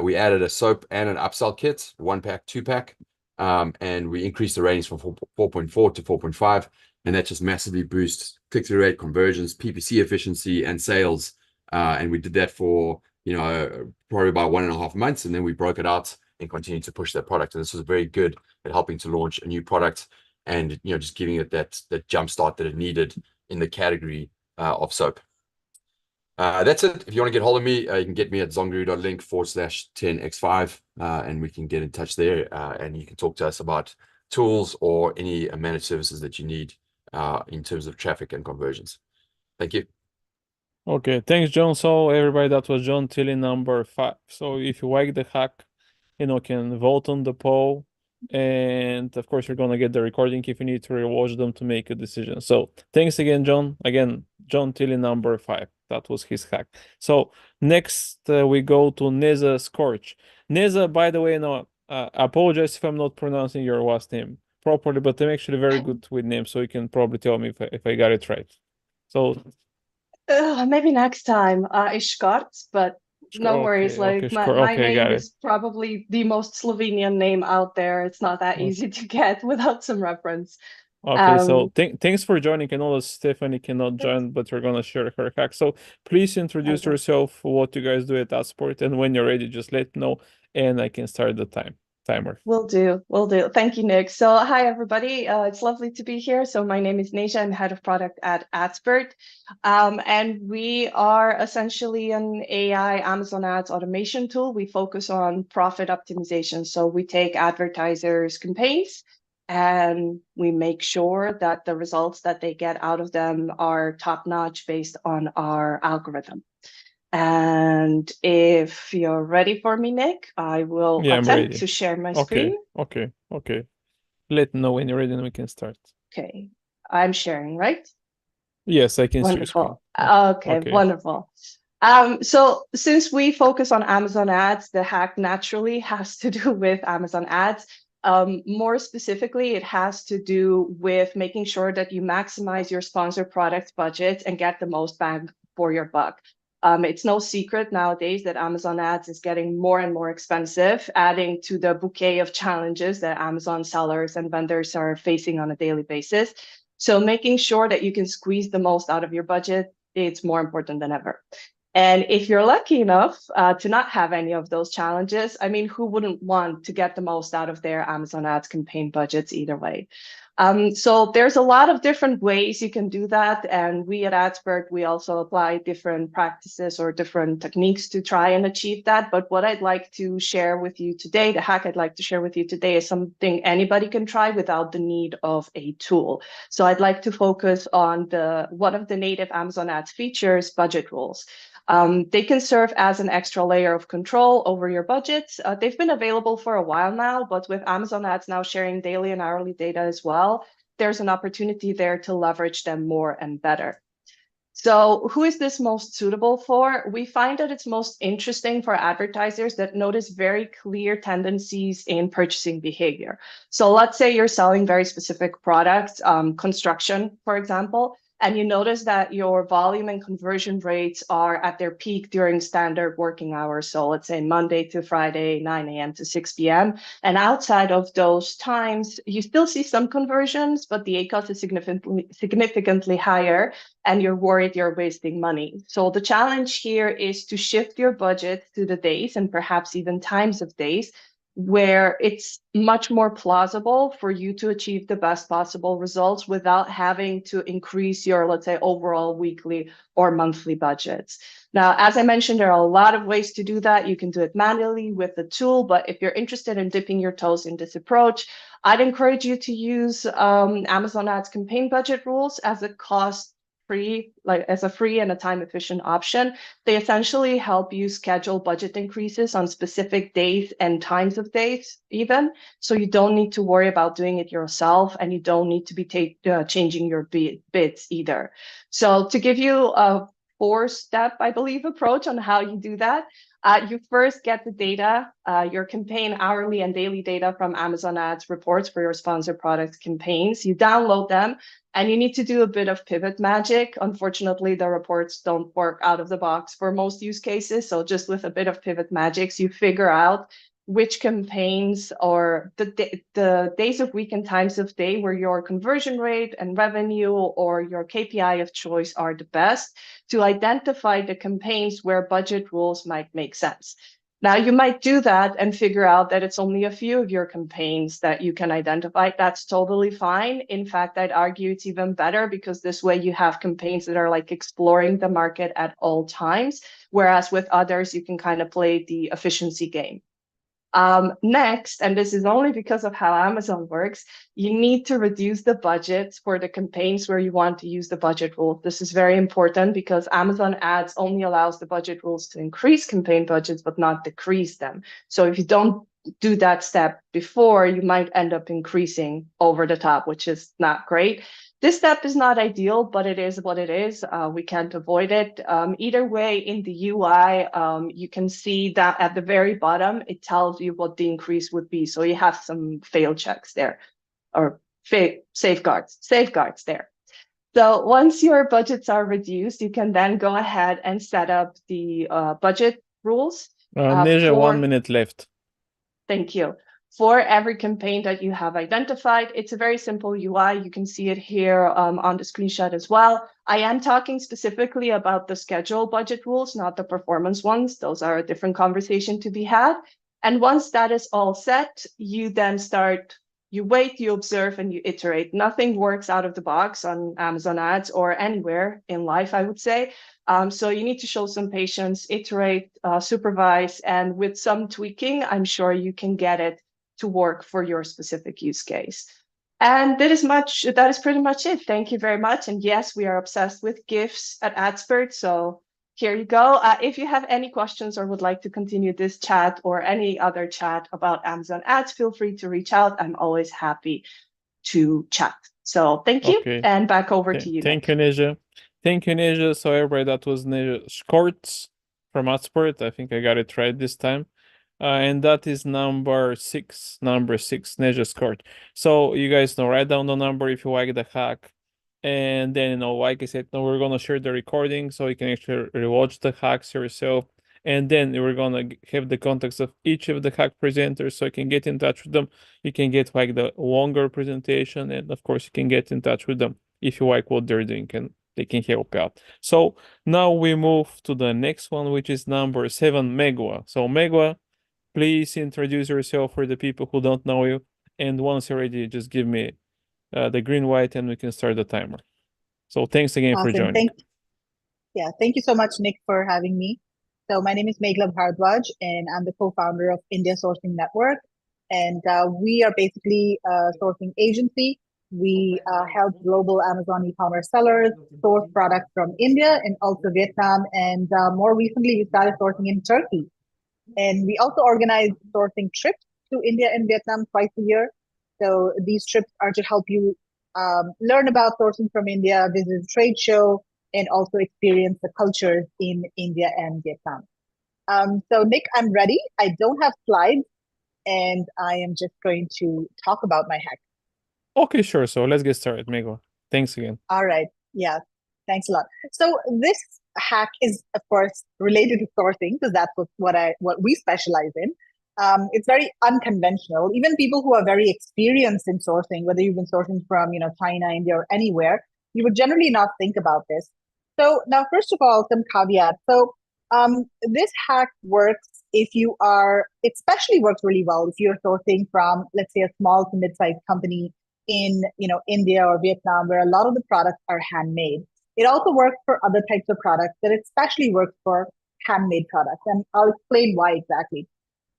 We added a soap and an upsell kit, 1-pack, 2-pack, and we increased the ratings from 4.4 to 4.5, and that just massively boosts click-through rate, conversions, PPC efficiency, and sales. And we did that for probably about 1.5 months, and then we broke it out and continued to push that product. And this was very good at helping to launch a new product, and just giving it that jump start that it needed in the category of soap. That's it. If you want to get hold of me, you can get me at zonguru.link/10x5, and we can get in touch there, and you can talk to us about tools or any managed services that you need in terms of traffic and conversions. Thank you. Okay, thanks, John. So everybody, that was John Tilley number 5. So if you like the hack, can vote on the poll, and of course you're gonna get the recording if you need to rewatch them to make a decision. So thanks again, John. Again, John Tilley number 5. That was his hack. So next we go to Neza Skorc. Neza, by the way, apologize if I'm not pronouncing your last name properly, but I'm actually very good with names, so you can probably tell me if I got it right. So maybe next time. It's Skorc, but no worries. Okay, My name is probably the most Slovenian name out there. It's not that easy to get without some reference. Okay, so thanks for joining. I know that Stephanie cannot join, but we're gonna share her hack. So please introduce yourself, what you guys do at Adsport, and when you're ready, just let me know, and I can start the timer. Will do. Thank you, Nick. So hi, everybody. It's lovely to be here. So my name is Nisha. I'm head of product at Adsport. And we are essentially an AI Amazon ads automation tool. We focus on profit optimization. So we take advertisers' campaigns and we make sure that the results that they get out of them are top-notch based on our algorithm. And if you're ready for me, Nick, I will attempt to share my screen. Okay. Let me know when you're ready and we can start. Okay. I'm sharing, right? Yes, I can see your screen. Okay, wonderful. So since we focus on Amazon ads, the hack naturally has to do with Amazon ads. More specifically, it has to do with making sure that you maximize your sponsored product budget and get the most bang for your buck. It's no secret nowadays that Amazon ads is getting more and more expensive, adding to the bouquet of challenges that Amazon sellers and vendors are facing on a daily basis. So making sure that you can squeeze the most out of your budget, it's more important than ever. And if you're lucky enough to not have any of those challenges, I mean, who wouldn't want to get the most out of their Amazon ads campaign budgets either way? So there's a lot of different ways you can do that. And we at Adspert, we also apply different practices or different techniques to try and achieve that. But what I'd like to share with you today, the hack I'd like to share with you today, is something anybody can try without the need of a tool. So I'd like to focus on one of the native Amazon Ads features, budget rules. They can serve as an extra layer of control over your budgets. They've been available for a while now, but with Amazon Ads now sharing daily and hourly data as well, there's an opportunity there to leverage them more and better. So who is this most suitable for? We find that it's most interesting for advertisers that notice very clear tendencies in purchasing behavior. So let's say you're selling very specific products, construction, for example, and you notice that your volume and conversion rates are at their peak during standard working hours. So let's say Monday to Friday, 9 a.m. to 6 p.m. And outside of those times, you still see some conversions, but the ACoS is significantly higher, and you're worried you're wasting money. So the challenge here is to shift your budget to the days and perhaps even times of days where it's much more plausible for you to achieve the best possible results without having to increase your, let's say, overall weekly or monthly budgets. Now, as I mentioned, there are a lot of ways to do that. You can do it manually with the tool, but if you're interested in dipping your toes in this approach, I'd encourage you to use Amazon Ads campaign budget rules as a cost-free, like as a free and a time-efficient option. They essentially help you schedule budget increases on specific days and times of days even, so you don't need to worry about doing it yourself, and you don't need to be changing your bids either. So to give you a 4-step, I believe, approach on how you do that, you first get the data, your campaign hourly and daily data from Amazon Ads reports for your sponsored products campaigns. You download them, and you need to do a bit of pivot magic. Unfortunately, the reports don't work out of the box for most use cases. So just with a bit of pivot magic, you figure out which campaigns or the days of week and times of day where your conversion rate and revenue or your KPI of choice are the best, to identify the campaigns where budget rules might make sense. Now, you might do that and figure out that it's only a few of your campaigns that you can identify. That's totally fine. In fact, I'd argue it's even better, because this way you have campaigns that are like exploring the market at all times, whereas with others, you can kind of play the efficiency game. Next, and this is only because of how Amazon works, you need to reduce the budgets for the campaigns where you want to use the budget rule. This is very important because Amazon Ads only allows the budget rules to increase campaign budgets, but not decrease them. So if you don't do that step before, you might end up increasing over the top, which is not great. This step is not ideal, but it is what it is. We can't avoid it. Either way, in the UI, you can see that at the very bottom, it tells you what the increase would be. So you have some fail checks there, or safeguards there. So once your budgets are reduced, you can then go ahead and set up the budget rules. Neja, 1 minute left. Thank you. For every campaign that you have identified, it's a very simple UI. You can see it here on the screenshot as well. I am talking specifically about the schedule budget rules, not the performance ones. Those are a different conversation to be had. And once that is all set, you then start, you wait, you observe, and you iterate. Nothing works out of the box on Amazon Ads or anywhere in life, I would say. So you need to show some patience, iterate, supervise, and with some tweaking, I'm sure you can get it to work for your specific use case. And that is pretty much it. Thank you very much. And yes, we are obsessed with GIFs at Adspert. So here you go. If you have any questions or would like to continue this chat or any other chat about Amazon Ads, feel free to reach out. I'm always happy to chat. So thank you. Okay. And back over to you. Thank you, Neja. Thank you, Neja. So everybody, that was Neja Skorc from Adspert. I think I got it right this time. And that is number six, Neja Skorc. So you guys know, write down the number if you like the hack. And then, like I said, we're going to share the recording so you can actually rewatch the hacks yourself. And then we're going to have the contacts of each of the hack presenters so you can get in touch with them. You can get like the longer presentation. And of course, you can get in touch with them if you like what they're doing and they can help you out. So now we move to the next one, which is number 7, Megwa. So Megwa, please introduce yourself for the people who don't know you. And once you're ready, just give me the green white, and we can start the timer. So thanks again for Awesome. joining. Thank you so much, Nick, for having me. So my name is Bhardwaj, and I'm the co-founder of India Sourcing Network. And we are basically a sourcing agency. We help global Amazon e-commerce sellers source products from India and also Vietnam. And more recently, we started sourcing in Turkey. And we also organize sourcing trips to India and Vietnam twice a year. So these trips are to help you learn about sourcing from India, visit a trade show, and also experience the cultures in India and Vietnam. So Nick, I'm ready. I don't have slides, and I am just going to talk about my hack. Okay, sure. So let's get started, Mego. Thanks again. All right. Yeah. Thanks a lot. So this hack is, of course, related to sourcing because that's what we specialize in. It's very unconventional. Even people who are very experienced in sourcing, whether you've been sourcing from China, India, or anywhere, you would generally not think about this. So now, first of all, some caveats. So this hack works if you are, it especially works really well if you're sourcing from, let's say, a small to mid-sized company in India or Vietnam, where a lot of the products are handmade. It also works for other types of products, but it especially works for handmade products. And I'll explain why exactly.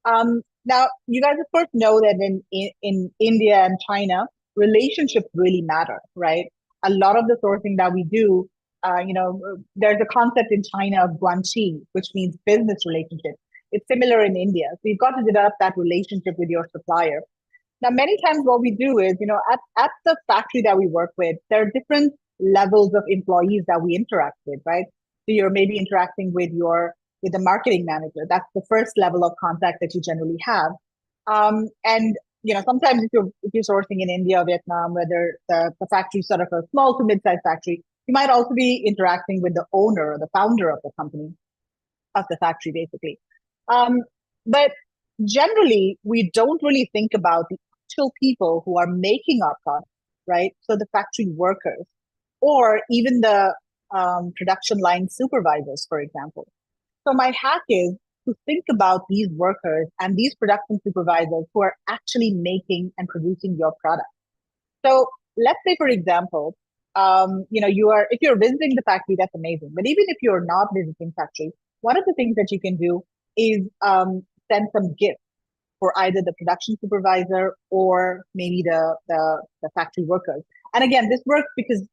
Now, you guys, of course, know that in India and China, relationships really matter, right? A lot of the sourcing that we do, there's a concept in China of guanxi, which means business relationship. It's similar in India. So you've got to develop that relationship with your supplier. Now, many times what we do is, at the factory that we work with, there are different levels of employees that we interact with, right? So you're maybe interacting with the marketing manager. That's the first level of contact that you generally have. And sometimes if you're sourcing in India or Vietnam, whether the factory is sort of a small to mid-sized factory, you might also be interacting with the owner or the founder of the company, of the factory, basically. But generally, we don't really think about the actual people who are making our product, right? So the factory workers, or even the production line supervisors, for example. So my hack is to think about these workers and these production supervisors who are actually making and producing your product. So let's say, for example, if you're visiting the factory, that's amazing. But even if you're not visiting factory, one of the things that you can do is send some gifts for either the production supervisor or maybe the factory workers. And again, this works because,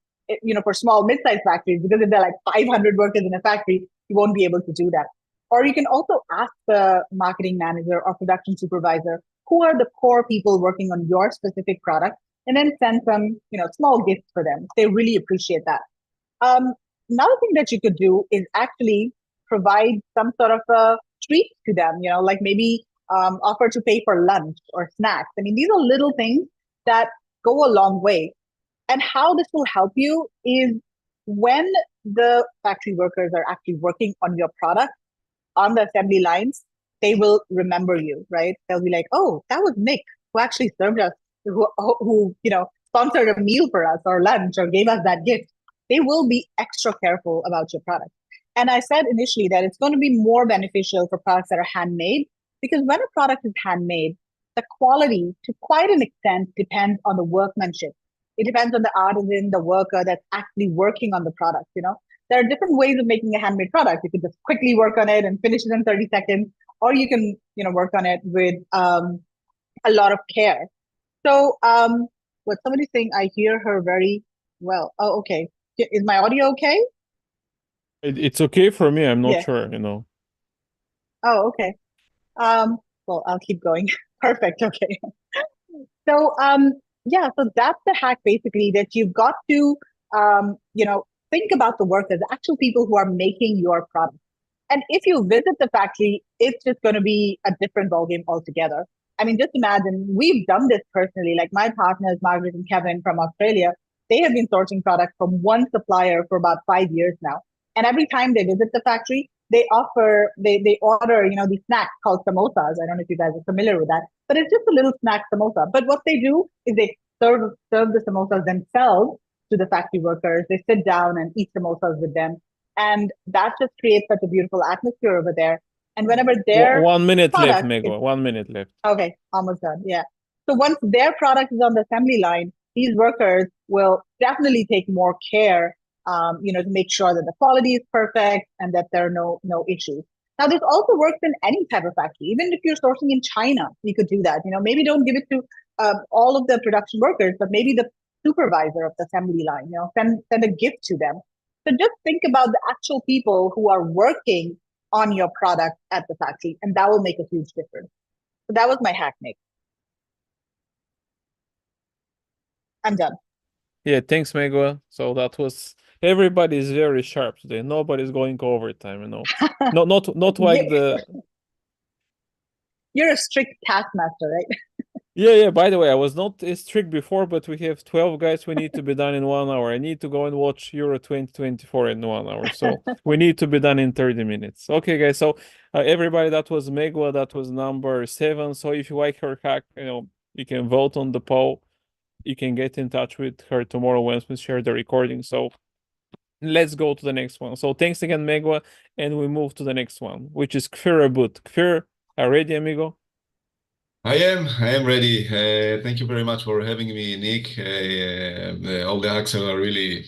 for small, mid-sized factories, because if there are like 500 workers in a factory, you won't be able to do that. Or you can also ask the marketing manager or production supervisor, who are the core people working on your specific product, and then send some, small gifts for them. They really appreciate that. Another thing that you could do is actually provide some sort of a treat to them, like maybe offer to pay for lunch or snacks. I mean, these are little things that go a long way. And how this will help you is when the factory workers are actually working on your product on the assembly lines, they will remember you, right? They'll be like, oh, that was Nick who actually served us, who sponsored a meal for us or lunch or gave us that gift. They will be extra careful about your product. And I said initially that it's going to be more beneficial for products that are handmade, because when a product is handmade, the quality to quite an extent depends on the workmanship. It depends on the artisan, the worker that's actually working on the product. There are different ways of making a handmade product. You can just quickly work on it and finish it in 30 seconds, or you can, work on it with a lot of care. So what somebody's saying, I hear her very well. Oh, okay. Is my audio okay? It's okay for me. I'm not sure, Oh, okay. Well, I'll keep going. Perfect. Okay. So, so that's the hack, basically, that you've got to, think about the workers, the actual people who are making your product. And if you visit the factory, it's just going to be a different ballgame altogether. I mean, just imagine, we've done this personally. Like my partners, Margaret and Kevin from Australia, they have been sourcing products from one supplier for about 5 years now. And every time they visit the factory, they order, these snacks called samosas. I don't know if you guys are familiar with that, but it's just a little snack samosa. But what they do is they serve the samosas themselves to the factory workers. They sit down and eat samosas with them. And that just creates such a beautiful atmosphere over there. And whenever their 1 minute left, product Mego. 1 minute left. Okay, almost done. Yeah. So once their product is on the assembly line, these workers will definitely take more care, to make sure that the quality is perfect and that there are no issues. Now, this also works in any type of factory. Even if you're sourcing in China, you could do that. Maybe don't give it to all of the production workers, but maybe the supervisor of the assembly line. Send a gift to them. So just think about the actual people who are working on your product at the factory, and that will make a huge difference. So that was my hack, Nick. I'm done. Yeah, thanks, Megwa. So that was, everybody is very sharp today. Nobody's going overtime, not like the. You're a strict taskmaster, right? Yeah. By the way, I was not strict before, but we have 12 guys. We need to be done in 1 hour. I need to go and watch Euro 2024 in 1 hour. So we need to be done in 30 minutes. Okay, guys. So everybody, that was Megwa. That was number 7. So if you like her hack, you can vote on the poll. You can get in touch with her tomorrow once we share the recording. So let's go to the next one. So thanks again, Megwa, and we move to the next one, which is Kfir Reboot. Kfir, are ready, amigo? I am ready. Thank you very much for having me, Nick. All the hacks are really,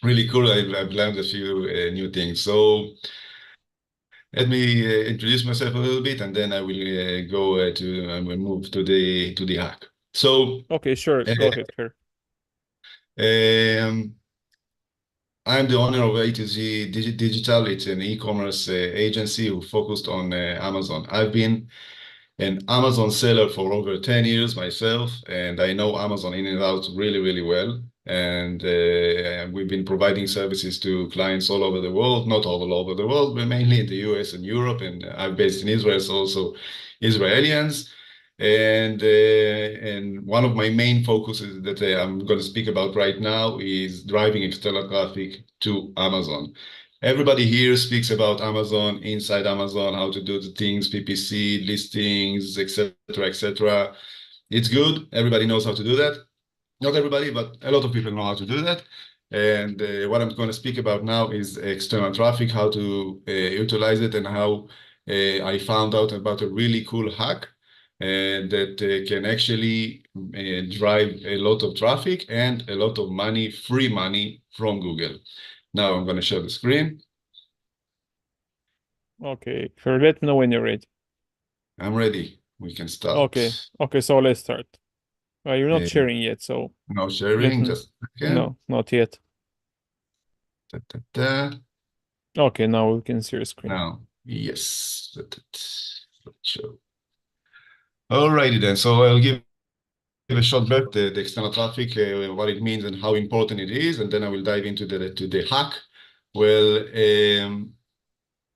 really cool. I've learned a few new things. So let me introduce myself a little bit, and then I will we'll move to the hack. So okay, sure. Go ahead, Kfir. I'm the owner of A to Z Digital. It's an e-commerce agency who focused on Amazon. I've been an Amazon seller for over 10 years myself, and I know Amazon in and out really, really well. And we've been providing services to clients all over the world, not all over the world, but mainly in the US and Europe. And I'm based in Israel, so also Israelis. And one of my main focuses that I'm going to speak about right now is driving external traffic to Amazon. Everybody here speaks about Amazon, inside Amazon, how to do the things, PPC, listings, etc., etc. It's good. Everybody knows how to do that. Not everybody, but a lot of people know how to do that. And what I'm going to speak about now is external traffic, how to utilize it, and how I found out about a really cool hack that can actually drive a lot of traffic and a lot of money, free money from Google. Now I'm going to share the screen. Okay, Kfir, let me know when you're ready. I'm ready. We can start. Okay, so let's start. You're not sharing yet, so. No sharing, just again. No, not yet. Okay, now we can see your screen. Now, yes. Let's show. Alrighty then. So I'll give a short break, the external traffic, what it means and how important it is, and then I will dive into the hack. Well,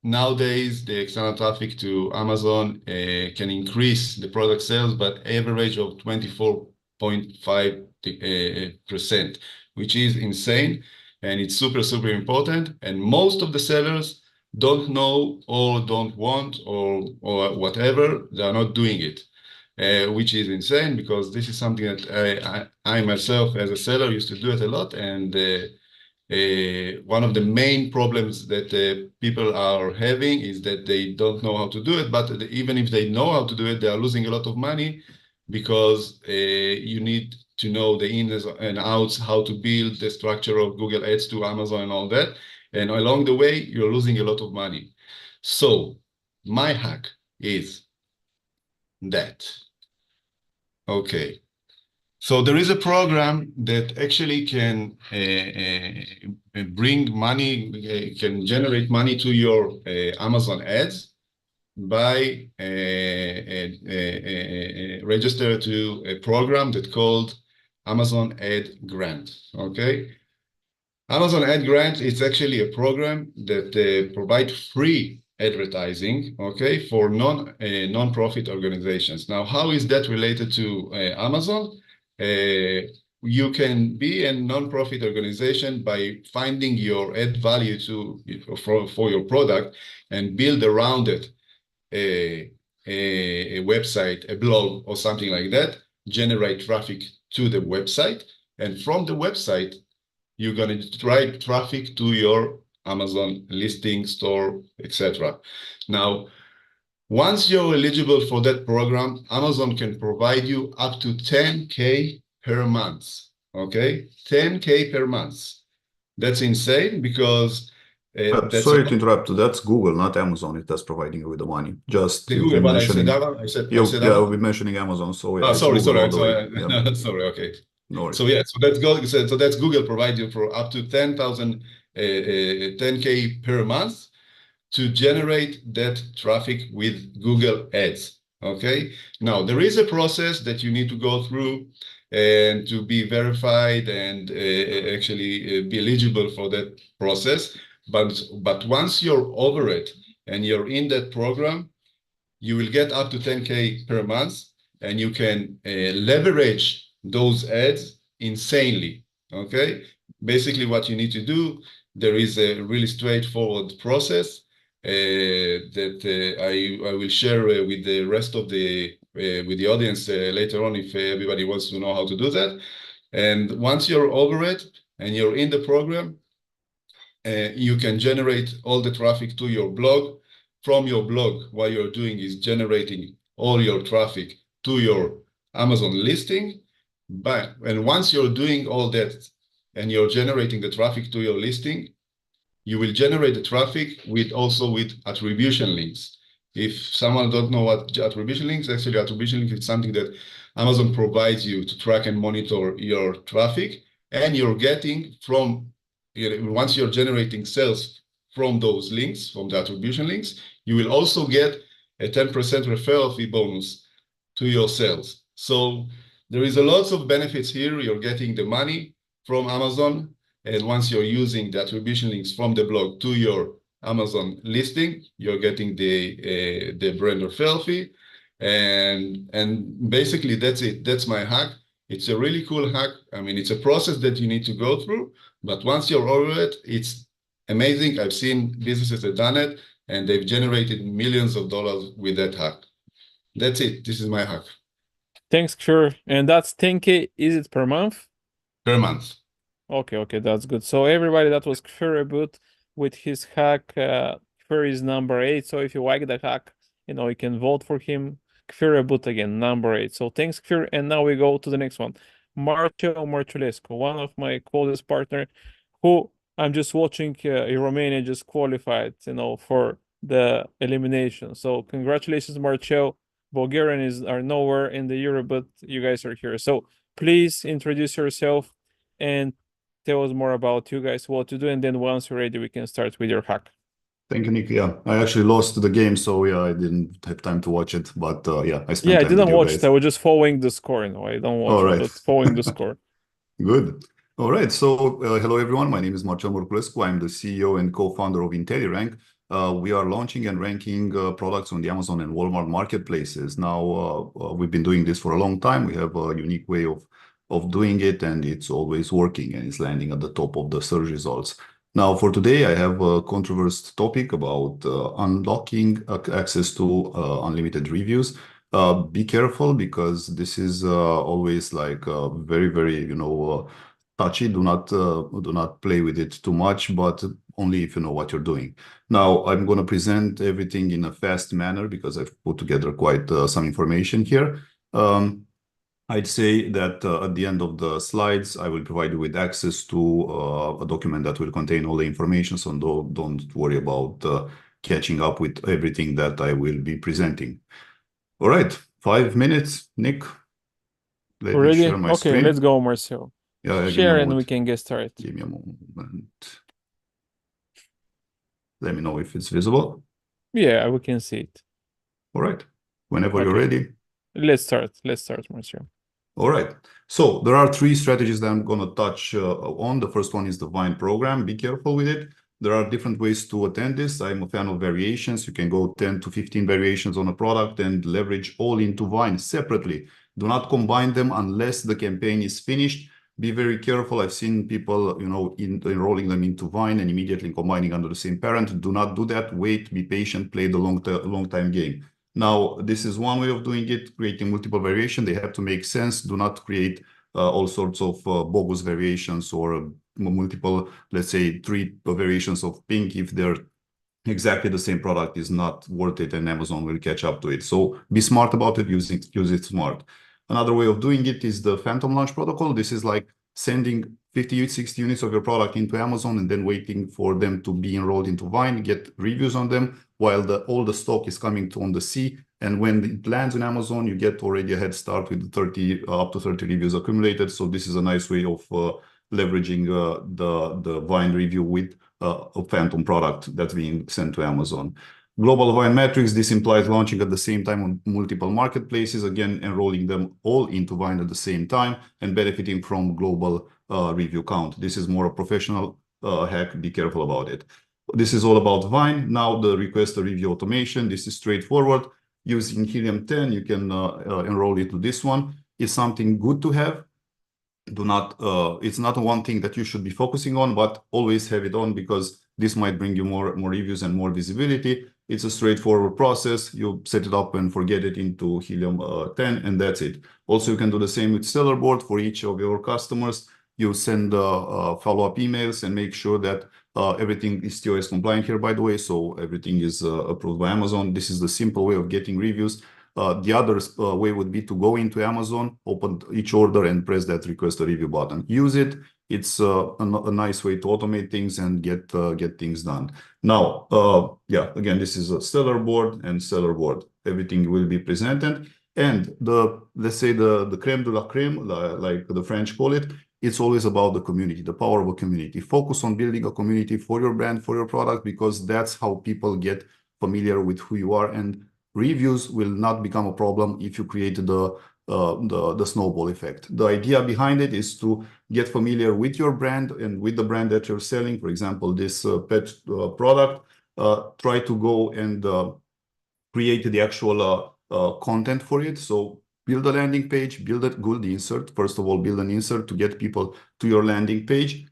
nowadays the external traffic to Amazon can increase the product sales, but average of 24.5%, which is insane, and it's super, super important. And most of the sellers don't know or don't want or whatever, they are not doing it. Which is insane, because this is something that I myself as a seller used to do it a lot. And one of the main problems that people are having is that they don't know how to do it. But even if they know how to do it, they are losing a lot of money, because you need to know the ins and outs, how to build the structure of Google Ads to Amazon and all that. And along the way, you're losing a lot of money. So my hack is that. Okay, so there is a program that actually can bring money, can generate money to your Amazon ads by register to a program that's called Amazon Ad Grant. Okay, Amazon Ad Grant is actually a program that provides free advertising, okay, for non-profit organizations. Now, how is that related to Amazon? You can be a non-profit organization by finding your add value for your product and build around it a website, a blog, or something like that, generate traffic to the website, and from the website, you're going to drive traffic to your Amazon listing, store, etc. Now, once you're eligible for that program, Amazon can provide you up to 10K per month. okay? 10K per month. That's insane because that's sorry to interrupt. That's Google, not Amazon. That's providing you with the money. Just the you've Google, been but I said mentioning. I said Yeah, Amazon. we're mentioning Amazon. So yeah, Oh, it's sorry, Google all the sorry. way. Yeah. Sorry. Okay. No worries. So yeah, so that's Google. So that's Google provide you for up to 10K per month to generate that traffic with Google Ads. Okay. Now there is a process that you need to go through and to be verified and actually be eligible for that process. But once you're over it and you're in that program, you will get up to 10K per month, and you can leverage those ads insanely. Okay. Basically, what you need to do, there is a really straightforward process that I will share with the rest of the with the audience later on if everybody wants to know how to do that. And once you're over it and you're in the program, you can generate all the traffic to your blog. From your blog, what you're doing is generating all your traffic to your Amazon listing. And once you're doing all that and you're generating the traffic to your listing, you will generate the traffic also with attribution links. If someone don't know what attribution links, actually attribution links is something that Amazon provides you to track and monitor your traffic, and you're getting from, once you're generating sales from those links, from the attribution links, you will also get a 10% referral fee bonus to your sales. So there is a lot of benefits here. You're getting the money from Amazon, and once you're using the attribution links from the blog to your Amazon listing, you're getting the brand referral fee. And basically that's it. That's my hack. It's a really cool hack. I mean, it's a process that you need to go through, but once you're over it, it's amazing. I've seen businesses that done it, and they've generated millions of dollars with that hack. That's it. This is my hack. Thanks, Kfir. And that's 10K. Is it per month? Per month. Okay, that's good. So everybody, that was Kfir Rebut with his hack. Kfir is number 8. So if you like the hack, you can vote for him. Kfir Rebut again, number 8. So thanks, Kfir. And now we go to the next one. Marculescu, one of my closest partner, who I'm just watching Romania just qualified, for the elimination. So congratulations, Marcel. Bulgarians are nowhere in the Euro, but you guys are here. So please introduce yourself and tell us more about you guys, what to do. And then once you're ready, we can start with your hack. Thank you, Nick. Yeah, I actually lost the game, so yeah, I didn't have time to watch it. But yeah, I spent I time didn't with you watch guys. it. I was just following the score. I don't watch it, but following the score. Good. All right. So hello, everyone. My name is Marculescu. I'm the CEO and co-founder of IntelliRank. We are launching and ranking products on the Amazon and Walmart marketplaces. Now, we've been doing this for a long time. We have a unique way of doing it, and it's always working, and it's landing at the top of the search results. Now, for today, I have a controversial topic about unlocking access to unlimited reviews. Be careful, because this is always like very, very, touchy. Do not play with it too much, but only if you know what you're doing. Now, I'm going to present everything in a fast manner because I've put together quite some information here. I'd say that at the end of the slides, I will provide you with access to a document that will contain all the information, so don't worry about catching up with everything that I will be presenting. All right, 5 minutes, Nick. Let me share my screen. Okay, let's go, Marcel. Yeah, share and we can get started. Give me a moment. Let me know if it's visible. Yeah, we can see it. All right. Whenever you're ready. Let's start, Marcel. All right. So there are 3 strategies that I'm going to touch on. The first one is the Vine program. Be careful with it. There are different ways to attend this. I'm a fan of variations. You can go 10 to 15 variations on a product and leverage all into Vine separately. Do not combine them unless the campaign is finished. Be very careful. I've seen people, enrolling them into Vine and immediately combining under the same parent. Do not do that. Wait, be patient, play the long time game. Now, this is one way of doing it, creating multiple variations. They have to make sense. Do not create all sorts of bogus variations or multiple, let's say 3 variations of pink. If they're exactly the same product, is not worth it, and Amazon will catch up to it. So be smart about it, use it smart. Another way of doing it is the Phantom Launch protocol. This is like sending 50, 60 units of your product into Amazon and then waiting for them to be enrolled into Vine, get reviews on them while all the stock is coming on the sea. And when it lands on Amazon, you get already a head start with 30 up to 30 reviews accumulated. So this is a nice way of leveraging the Vine review with a phantom product that's being sent to Amazon. Global Vine metrics, this implies launching at the same time on multiple marketplaces, again, enrolling them all into Vine at the same time and benefiting from global review count. This is more a professional hack. Be careful about it. This is all about Vine. Now the request a review automation. This is straightforward. Using Helium 10, you can enroll into this one. It's something good to have. Do not, it's not one thing that you should be focusing on, but always have it on because this might bring you more reviews and more visibility. It's a straightforward process. You set it up and forget it into Helium 10, and that's it. Also, you can do the same with Seller Board for each of your customers. You send follow-up emails and make sure that everything is TOS compliant here, by the way, so everything is approved by Amazon. This is the simple way of getting reviews. The other way would be to go into Amazon, open each order and press that request a review button. Use it. It's a nice way to automate things and get things done. Now, yeah, again, this is a Seller Board and Seller Board. Everything will be presented. And let's say the creme de la creme, like the French call it, it's always about the community, the power of a community. Focus on building a community for your brand, for your product, because that's how people get familiar with who you are. And reviews will not become a problem if you create the snowball effect. The idea behind it is to get familiar with your brand and with the brand that you're selling. For example, this pet product, try to go and create the actual content for it. So build a landing page, build a good insert. First of all, build an insert to get people to your landing page.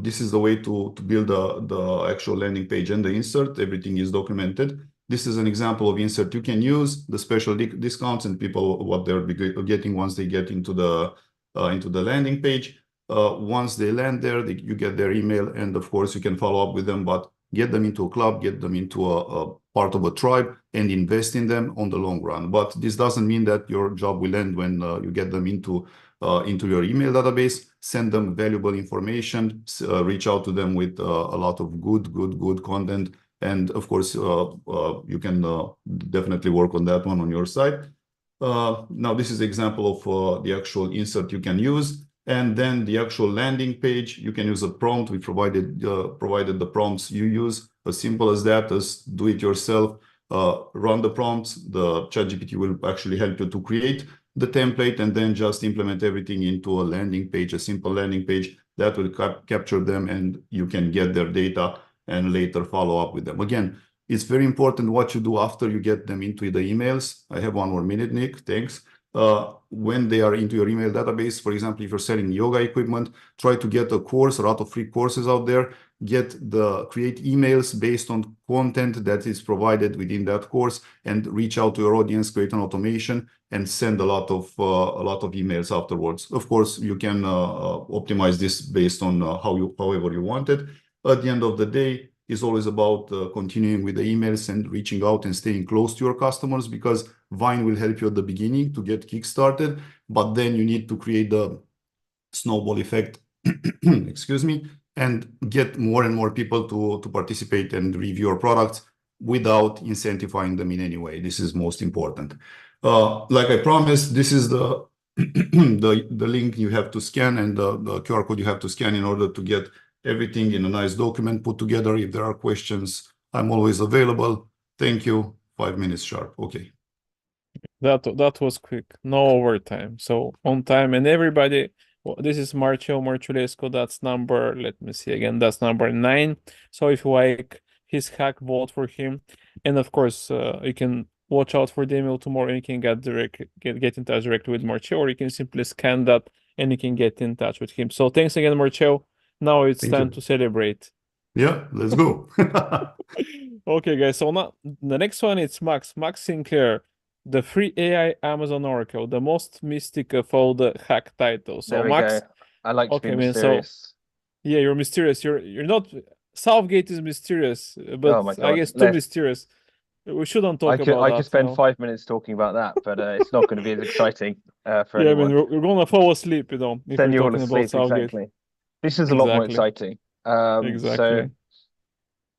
This is the way to build the actual landing page and the insert. Everything is documented. This is an example of insert you can use, the special discounts and people what they're getting once they get into the landing page. Once they land there, you get their email, and of course you can follow up with them, but get them into a club, get them into a part of a tribe, and invest in them on the long run. But this doesn't mean that your job will end when you get them into your email database. Send them valuable information, reach out to them with a lot of good content. And of course, you can definitely work on that one on your side. Now, this is an example of the actual insert you can use. And then the actual landing page, you can use a prompt. We provided the prompts you use, as simple as that, as do it yourself. Run the prompts. The ChatGPT will actually help you to create the template and then just implement everything into a landing page, a simple landing page that will capture them, and you can get their data and later follow up with them. Again, it's very important what you do after you get them into the emails. I have one more minute, Nick, thanks. When they are into your email database, for example, if you're selling yoga equipment, try to get a course, a lot of free courses out there, create emails based on content that is provided within that course, and reach out to your audience, create an automation, and send a lot of emails afterwards. Of course, you can optimize this based on however you want it. At the end of the day, it's always about continuing with the emails and reaching out and staying close to your customers, because Vine will help you at the beginning to get kickstarted, but then you need to create the snowball effect, excuse me, and get more and more people to participate and review your products without incentivizing them in any way. This is most important. Like I promised, this is the link you have to scan and the QR code you have to scan in order to get everything in a nice document put together. If there are questions, I'm always available. Thank you. 5 minutes sharp. Okay. That was quick. No overtime. So on time. And everybody, this is Marculescu. That's number, let me see again. That's number 9. So if you like his hack, vote for him. And of course, you can watch out for the email tomorrow, and you can get in touch directly with Marcel, or you can simply scan that and you can get in touch with him. So thanks again, Marcel. Now it's time to celebrate. Yeah, let's go. Okay, guys. So now the next one is Max Sinclair, the free AI Amazon Oracle, the most mystic of all the hack titles. So there we Max, go. I like to be man, mysterious. Yeah, you're mysterious. You're not. Southgate is mysterious, but Oh my God. I guess too mysterious. We shouldn't talk I about could that, spend 5 minutes talking about that, but it's not going to be as exciting for yeah, I mean, anyone. we're gonna fall asleep, you know, if Then we're you're all talking about asleep, Southgate. exactly. This is a lot more exciting. Exactly. So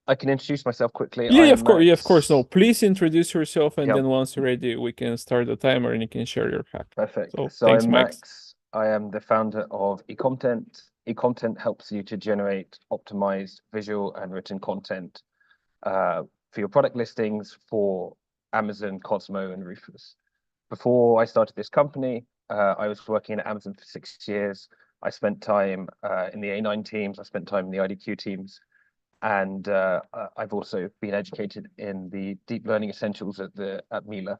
I can introduce myself quickly. Yeah, I of course. Yeah, of course. Max. No, please introduce yourself, and Yep. then once you're ready, we can start the timer, and you can share your hack. Perfect. So thanks, I'm Max. Max. I am the founder of Ecom. Ecom helps you to generate optimized visual and written content for your product listings for Amazon, Cosmo, and Rufus. Before I started this company, I was working at Amazon for 6 years. I spent time in the A9 teams. I spent time in the IDQ teams. And I've also been educated in the deep learning essentials at Mila,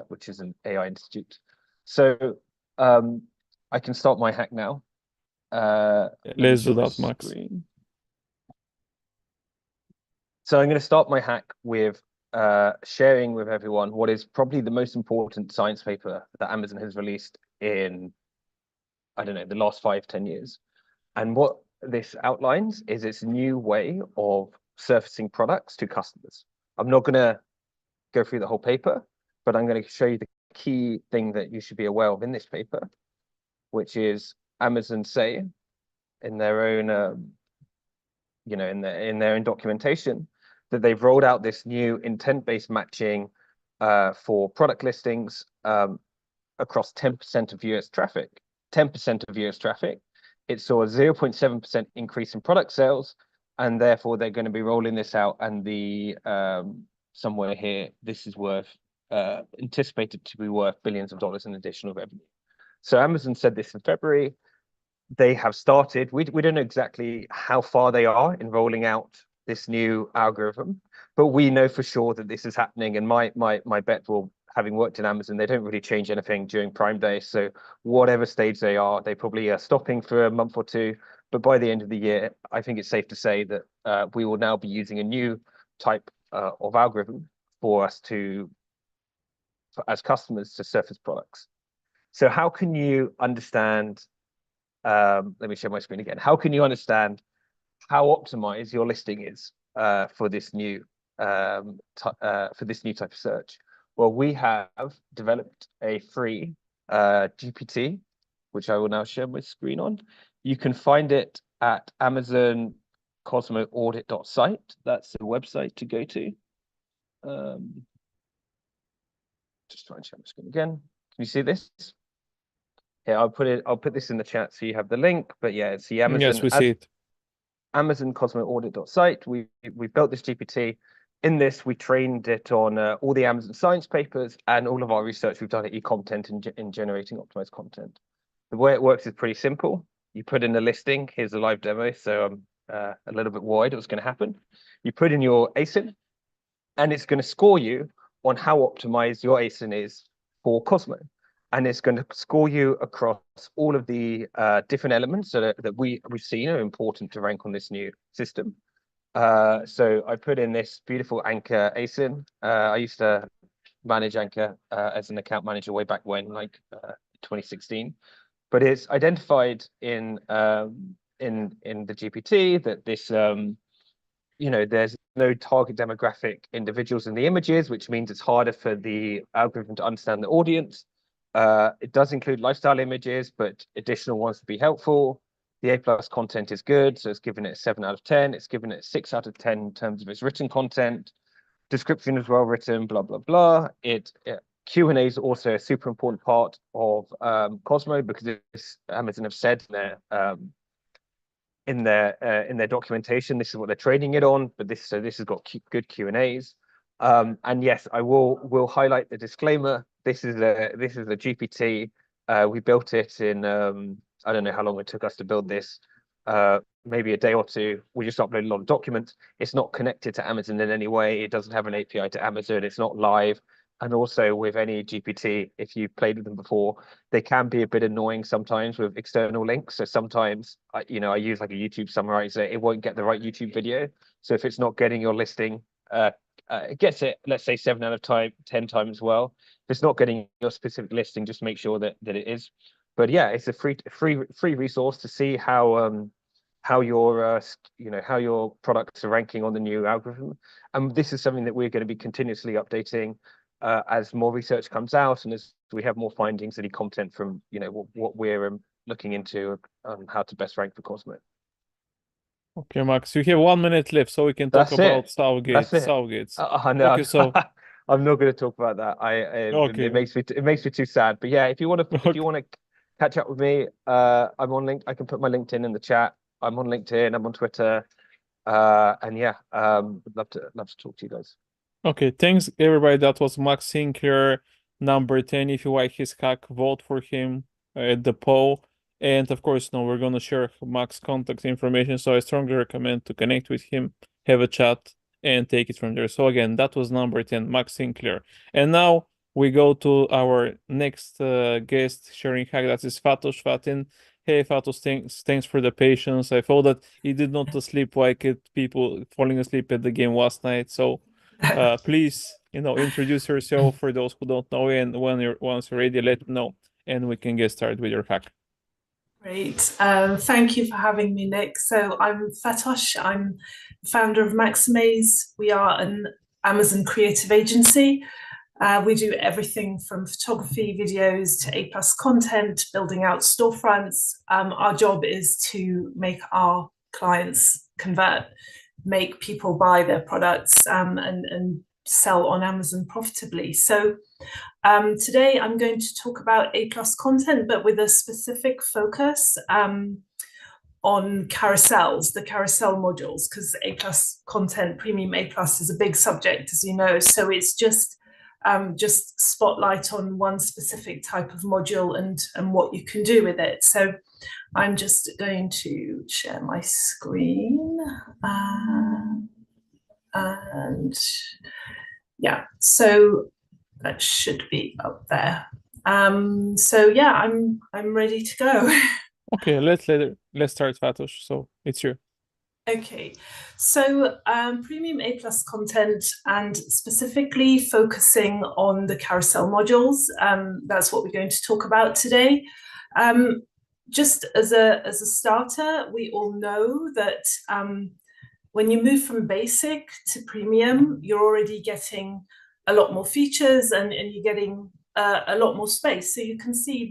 which is an AI institute. So I can start my hack now. Let's do that, Max. So I'm going to start my hack with sharing with everyone what is probably the most important science paper that Amazon has released in, I don't know, the last 5-10 years. And what this outlines is its new way of surfacing products to customers. I'm not going to go through the whole paper, but I'm going to show you the key thing that you should be aware of in this paper, which is Amazon say in their own, you know, in their own documentation, that they've rolled out this new intent-based matching for product listings across 10% of US traffic. 10% of US traffic. It saw a 0.7% increase in product sales, and therefore they're going to be rolling this out. And the somewhere here, this is worth anticipated to be worth billions of dollars in additional revenue. So Amazon said this in February. They have started. We don't know exactly how far they are in rolling out this new algorithm, but we know for sure that this is happening. And my bet will, having worked in Amazon, they don't really change anything during Prime Day. So whatever stage they are, they probably are stopping for a month or two. But by the end of the year, I think it's safe to say that we will now be using a new type of algorithm for us to, as customers, to surface products. So how can you understand? Let me share my screen again. How can you understand how optimized your listing is for this new type of search? Well, we have developed a free GPT, which I will now share my screen on. You can find it at Amazon Cosmo Audit.site. That's the website to go to. Just try and share my screen again. Can you see this? Yeah, I'll put this in the chat so you have the link. But yeah, it's the Amazon. Yes, we see it. Amazon Cosmo Audit.site. We built this GPT. In this, we trained it on all the Amazon science papers and all of our research we've done at Ecom in generating optimized content. The way it works is pretty simple. You put in a listing. Here's a live demo, so I'm a little bit worried what's going to happen. You put in your ASIN, and it's going to score you on how optimized your ASIN is for Cosmo. And it's going to score you across all of the different elements that we've seen are important to rank on this new system. So I put in this beautiful Anchor ASIN. I used to manage Anchor as an account manager way back when, like 2016. But it's identified in the GPT that this, you know, there's no target demographic individuals in the images, which means it's harder for the algorithm to understand the audience. It does include lifestyle images, but additional ones would be helpful. The A+ content is good, so it's given it a 7 out of 10. It's given it a 6 out of 10 in terms of its written content. Description is well written, blah, blah, blah. Q&A is also a super important part of Cosmo, because Amazon have said in their documentation, this is what they're training it on, but this has got good Q&As. And yes, I will highlight the disclaimer. This is a GPT. We built it in I don't know how long it took us to build this. Maybe a day or two. We just uploaded a lot of documents. It's not connected to Amazon in any way. It doesn't have an API to Amazon. It's not live. And also with any GPT, if you've played with them before, they can be a bit annoying sometimes with external links. So sometimes, I use like a YouTube summarizer. It won't get the right YouTube video. So if it's not getting your listing, it gets it, let's say 7 out of 10 times well. If it's not getting your specific listing, just make sure that it is. But yeah, it's a free resource to see how how your how your products are ranking on the new algorithm. And this is something that we're going to be continuously updating as more research comes out and as we have more findings and content from what we're looking into how to best rank for Cosmo. Okay, Max, you have 1 minute left, so we can talk about Southgate. Southgates. No, okay, so I'm not going to talk about that. Okay. It makes me too sad. But yeah, if you want to catch up with me, I'm on link. I can put my LinkedIn in the chat. I'm on LinkedIn. I'm on Twitter. And yeah, would love to talk to you guys. Okay, thanks everybody. That was Max Sinclair, number 10. If you like his hack, vote for him at the poll. And of course, we're gonna share Max's contact information. So I strongly recommend to connect with him, have a chat, and take it from there. So again, that was number 10, Max Sinclair. And now we go to our next guest sharing hack. That is Fatin. Hey, Fatos, thanks for the patience. I thought that you did not sleep like people falling asleep at the game last night. So please, introduce yourself for those who don't know, and once you're ready, let me know, and we can get started with your hack. Great. Thank you for having me, Nick. So I'm Fatos. I'm founder of Maximize. We are an Amazon creative agency. We do everything from photography, videos to A+ content, building out storefronts. Our job is to make our clients convert, make people buy their products and sell on Amazon profitably. So today I'm going to talk about A+ content, but with a specific focus on carousels, the carousel modules, because A+ content, premium A+ is a big subject, as you know. So it's just spotlight on one specific type of module and what you can do with it. So I'm just going to share my screen and yeah, so that should be up there. So yeah, I'm ready to go. Okay, let's start, Fatos. So it's you. Okay, so premium A+ content and specifically focusing on the carousel modules. That's what we're going to talk about today. Just as a starter, we all know that when you move from basic to premium, you're already getting a lot more features and you're getting a lot more space. So you can see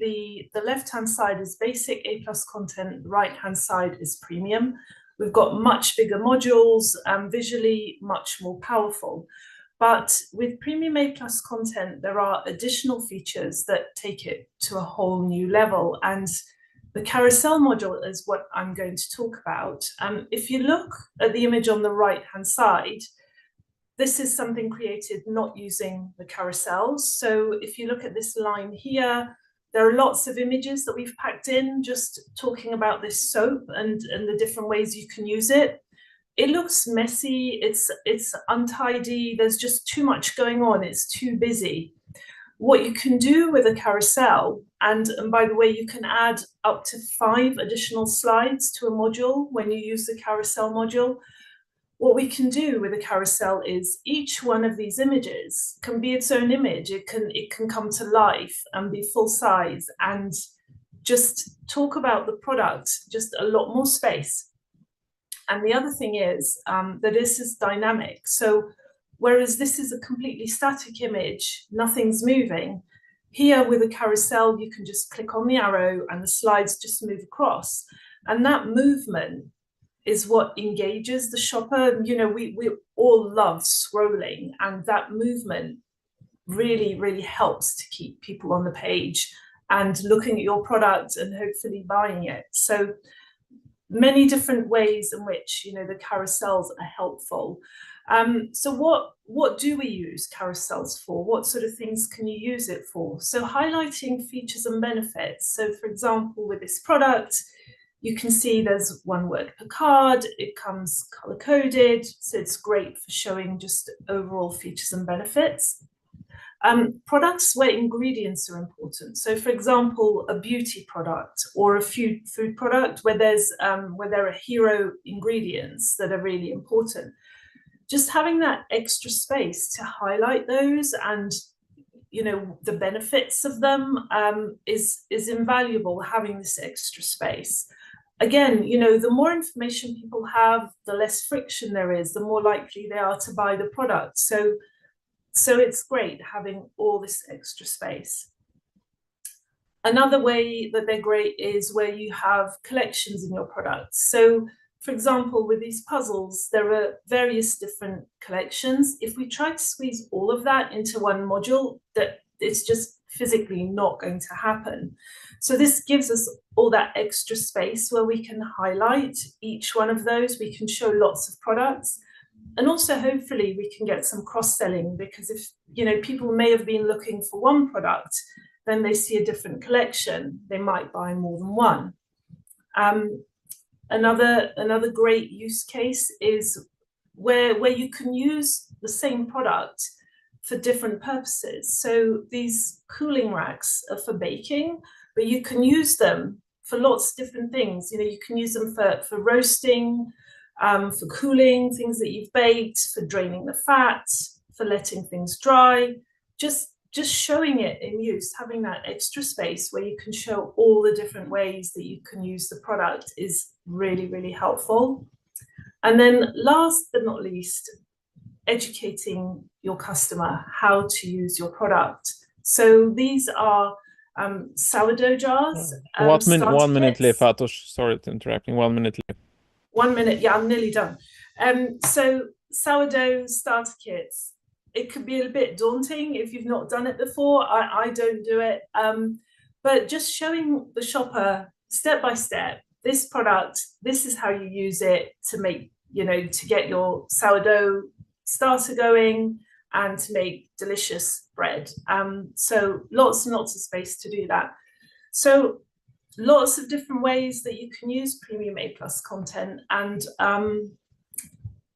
the left-hand side is basic A+ content, the right-hand side is premium. We've got much bigger modules, visually much more powerful. But with premium A+ content, there are additional features that take it to a whole new level. And the carousel module is what I'm going to talk about. If you look at the image on the right-hand side, this is something created not using the carousels. So if you look at this line here, there are lots of images that we've packed in, just talking about this soap and the different ways you can use it. It looks messy, it's untidy, there's just too much going on, it's too busy. What you can do with a carousel, and by the way, you can add up to 5 additional slides to a module when you use the carousel module. What we can do with a carousel is each one of these images can be its own image. It can come to life and be full size and just talk about the product, just a lot more space. And the other thing is that this is dynamic. So whereas this is a completely static image, nothing's moving, here with a carousel, you can just click on the arrow and the slides just move across. And that movement is what engages the shopper. We all love scrolling, and that movement really, really helps to keep people on the page and looking at your product and hopefully buying it. So many different ways in which, the carousels are helpful. So what do we use carousels for? What sort of things can you use it for? So highlighting features and benefits. So for example, with this product, you can see there's one word per card, it comes color-coded, so it's great for showing just overall features and benefits. Products where ingredients are important. So for example, a beauty product or a food product where there are hero ingredients that are really important. Just having that extra space to highlight those and the benefits of them is invaluable, having this extra space. again, you know, the more information people have, the less friction there is, the more likely they are to buy the product. So it's great having all this extra space. Another way that they're great is where you have collections in your products. So for example, with these puzzles, there are various different collections. If we try to squeeze all of that into one module, that it's just physically not going to happen. So this gives us all that extra space where we can highlight each one of those. We can show lots of products. And also, hopefully, we can get some cross-selling, because if, you know, people may have been looking for one product, then they see a different collection, they might buy more than one. Another great use case is where you can use the same product for different purposes. So these cooling racks are for baking, but you can use them for lots of different things. You know, you can use them for roasting, for cooling things that you've baked, for draining the fat, for letting things dry. Just showing it in use, having that extra space where you can show all the different ways that you can use the product is really, really helpful. And then last but not least, educating your customer how to use your product. So these are sourdough jars. 1 minute left, Fatos. Sorry to interrupting. 1 minute left. 1 minute, yeah, I'm nearly done. So sourdough starter kits. It could be a bit daunting if you've not done it before. I don't do it. But just showing the shopper step by step, this product, this is how you use it to make, you know, to get your sourdough starter going and to make delicious bread. So lots and lots of space to do that. So lots of different ways that you can use Premium A+ content. And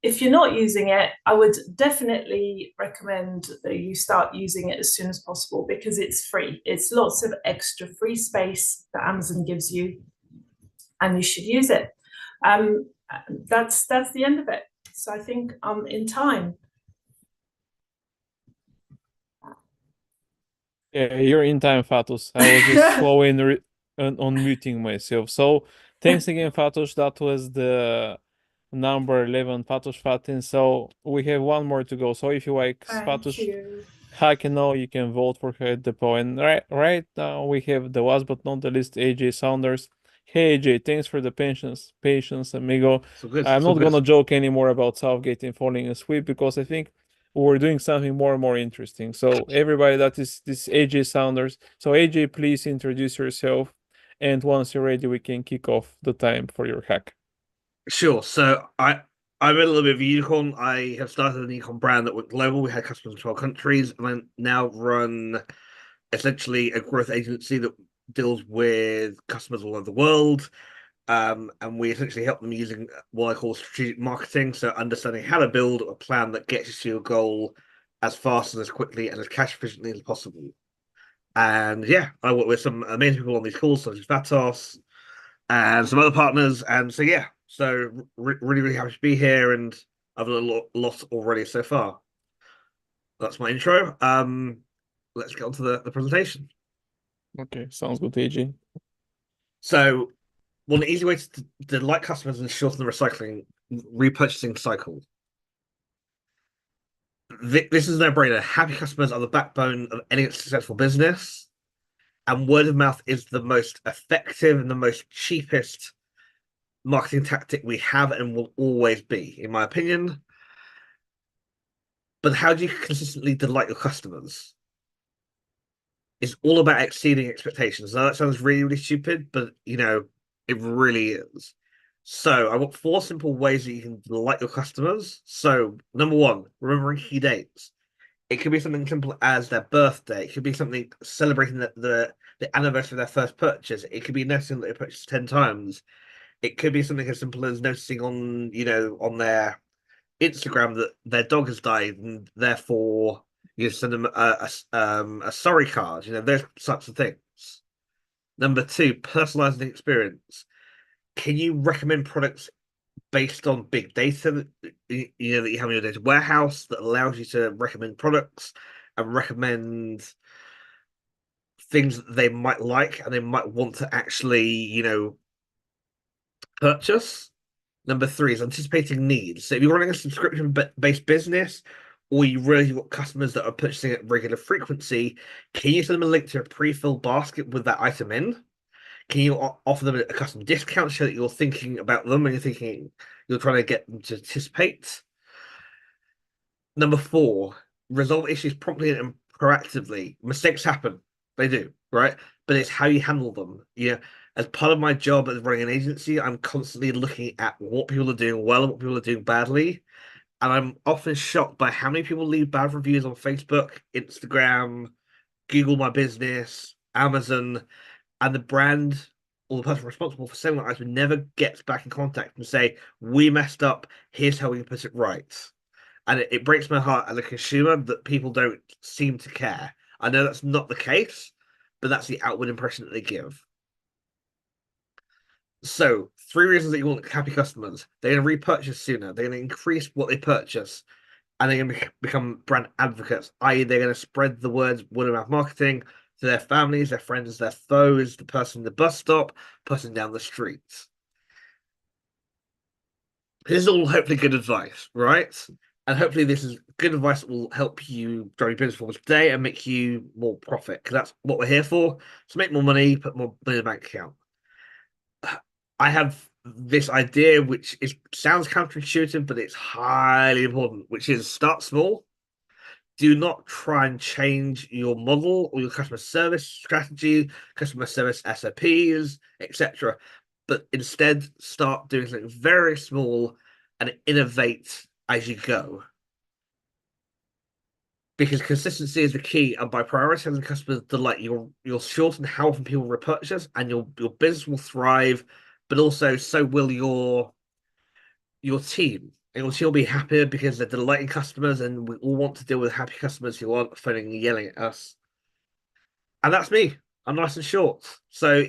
if you're not using it, I would definitely recommend that you start using it as soon as possible, because it's free. It's lots of extra free space that Amazon gives you, and you should use it. That's the end of it. So I think I'm in time. Yeah, you're in time, Fatos. I was just slow in on muting myself. So thanks again, Fatos. That was the number 11, Fatos Fatin. So we have one more to go. So if you like Fatos hack now, you can vote for her at the poll. And right now we have the last but not the least, AJ Saunders. Hey AJ, thanks for the patience, amigo. I'm not gonna joke anymore about Southgate and falling asleep, because I think we're doing something more and more interesting. So everybody, that is this AJ Saunders. So AJ, please introduce yourself, and once you're ready, we can kick off the time for your hack. Sure. So I'm a little bit of a unicorn. I have started an ecom brand that went global. We had customers in 12 countries, and I now run essentially a growth agency that deals with customers all over the world. And we essentially help them using what I call strategic marketing. So understanding how to build a plan that gets you to your goal as fast and as quickly and as cash efficiently as possible. And yeah, I work with some amazing people on these calls, such as Vatos and some other partners. And so yeah, so really, really happy to be here, and I've learned a lot already so far. That's my intro. Let's get on to the presentation. Okay, sounds good, AJ. So one easy way to delight customers and shorten the repurchasing cycle. This is a no-brainer. Happy customers are the backbone of any successful business, and word of mouth is the most effective and the most cheapest marketing tactic we have and will always be, in my opinion. But how do you consistently delight your customers? It's all about exceeding expectations. Now that sounds really, really stupid, but you know, it really is. So I've got 4 simple ways that you can delight your customers. So number 1, remembering key dates. It could be something simple as their birthday. It could be something celebrating the anniversary of their first purchase. It could be noticing that they purchased 10 times. It could be something as simple as noticing on their Instagram that their dog has died, and therefore you send them a sorry card. You know, those sorts of things. Number 2, personalizing the experience. Can you recommend products based on big data that you have in your data warehouse that allows you to recommend products and recommend things that they might like and they might want to actually, purchase. Number 3 is anticipating needs. So if you're running a subscription-based business, or you really got customers that are purchasing at regular frequency, can you send them a link to a pre-filled basket with that item in? Can you offer them a custom discount so that you're thinking about them and you're trying to get them to anticipate? Number 4, resolve issues promptly and proactively. Mistakes happen. They do, right? But it's how you handle them. Yeah. As part of my job as running an agency, I'm constantly looking at what people are doing well and what people are doing badly. And I'm often shocked by how many people leave bad reviews on Facebook, Instagram, Google My Business, Amazon, and the brand or the person responsible for selling that item never gets back in contact and say, we messed up, here's how we can put it right. And it breaks my heart as a consumer that people don't seem to care. I know that's not the case, but that's the outward impression that they give. So, 3 reasons that you want happy customers. They're going to repurchase sooner. They're going to increase what they purchase. And they're going to become brand advocates, i.e. they're going to spread the word of mouth marketing to their families, their friends, their foes, the person in the bus stop, person down the street. This is all hopefully good advice, right? And hopefully this is good advice that will help you drive your business forward today and make you more profit, because that's what we're here for. So make more money, put more money in the bank account. I have this idea, which sounds counterintuitive, but it's highly important, which is start small. Do not try and change your model or your customer service strategy, customer service SOPs, etc. But instead, start doing something very small and innovate as you go. Because consistency is the key, and by prioritizing customer delight, you'll shorten how often people repurchase, and your business will thrive. But also, so will your team. And your team will be happier because they're delighting customers, and we all want to deal with happy customers who aren't phoning and yelling at us. And that's me. I'm nice and short. So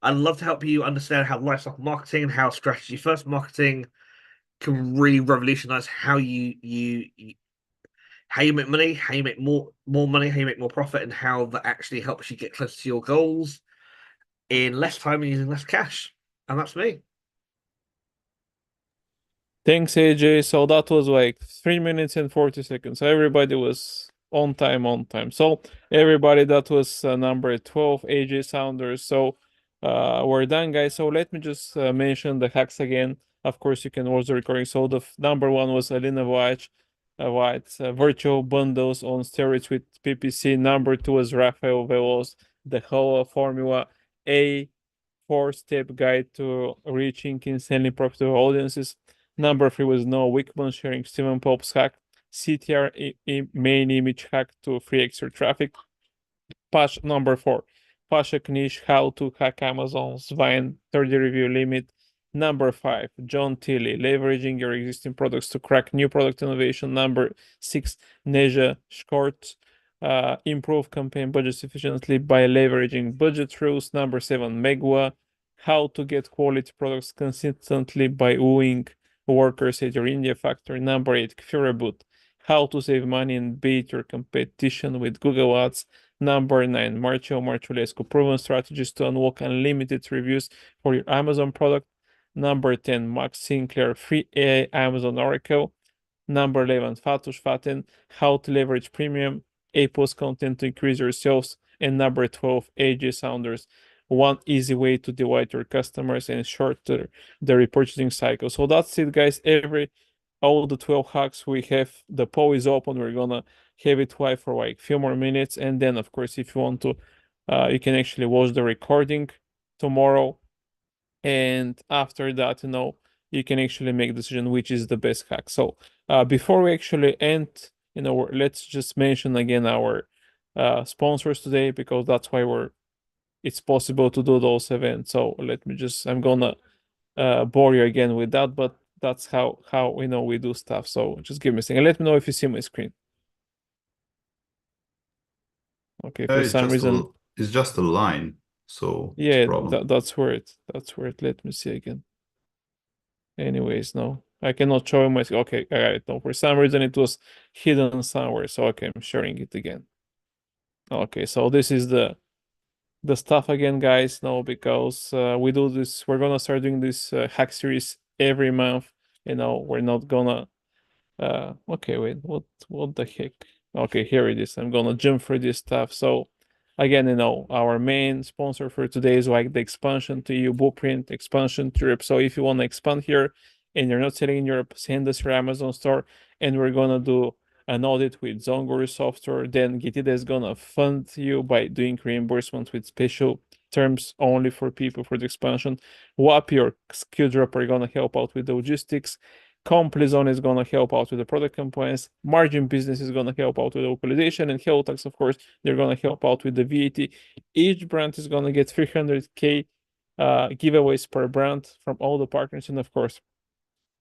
I'd love to help you understand how lifecycle marketing and how strategy first marketing can really revolutionize how you make money, how you make more money, how you make more profit, and how that actually helps you get closer to your goals in less time and using less cash. And that's me. Thanks, AJ. So that was like 3 minutes and 40 seconds. Everybody was on time. So everybody, that was number 12, AJ Saunders. So we're done, guys. So let me just mention the hacks again. Of course, you can watch the recording. So the number 1 was Alina Vlaic, virtual bundles on steroids with PPC. Number 2 was Rafael Veloz, the HOLA formula, a 4-step guide to reaching insanely profitable audiences. Number 3 was Wickham sharing Stephen Pope's hack, CTR Main Image Hack to free extra traffic. Number 4, Pasha Knish, how to hack Amazon's Vine 30 review limit. Number 5, John Tilley, leveraging your existing products to crack new product innovation. Number 6, Neja Skorc, improve campaign budgets efficiently by leveraging budget rules. Number 7, Megwa, how to get quality products consistently by wooing workers at your India factory. Number 8, Reboot, how to save money and beat your competition with Google Ads. Number 9, Marculescu, proven strategies to unlock unlimited reviews for your Amazon product. Number 10, Max Sinclair, free AI Amazon Oracle. Number 11, Fatin, how to leverage premium A-post content to increase your sales. And number 12, AJ Saunders, one easy way to delight your customers and shorten the repurchasing cycle. So that's it, guys. All the 12 hacks we have, the poll is open. We're gonna have it live for like a few more minutes, and then of course, if you want to, you can actually watch the recording tomorrow, and after that, you can actually make a decision which is the best hack. So before we actually end, let's just mention again our sponsors today, because that's why it's possible to do those events. So I'm gonna bore you again with that, but that's how we do stuff. So just give me a second. Let me know if you see my screen. Okay, for some reason it's just a line. So yeah, that's weird. Let me see again. Anyways, no, I cannot show my. Okay, all right. No, for some reason it was hidden somewhere. So okay, I'm sharing it again. Okay, so this is the the stuff again, guys. No, because we do this. We're gonna start doing this hack series every month. You know, we're not gonna. Okay, wait. What the heck? Okay, here it is. I'm gonna jump through this stuff. So, again, you know, our main sponsor for today is like the expansion to EU blueprint, expansion to Europe. So if you want to expand here and you're not selling in Europe, send us your Amazon store, and we're gonna do an audit with Zonguru software. Then Gitida is gonna fund you by doing reimbursement with special terms only for people for the expansion. WAP, your skill dropper, are gonna help out with the logistics. Complizone is gonna help out with the product compliance. Margin Business is gonna help out with the localization, and Helotax, of course, they're gonna help out with the VAT. Each brand is gonna get 300K giveaways per brand from all the partners, and of course,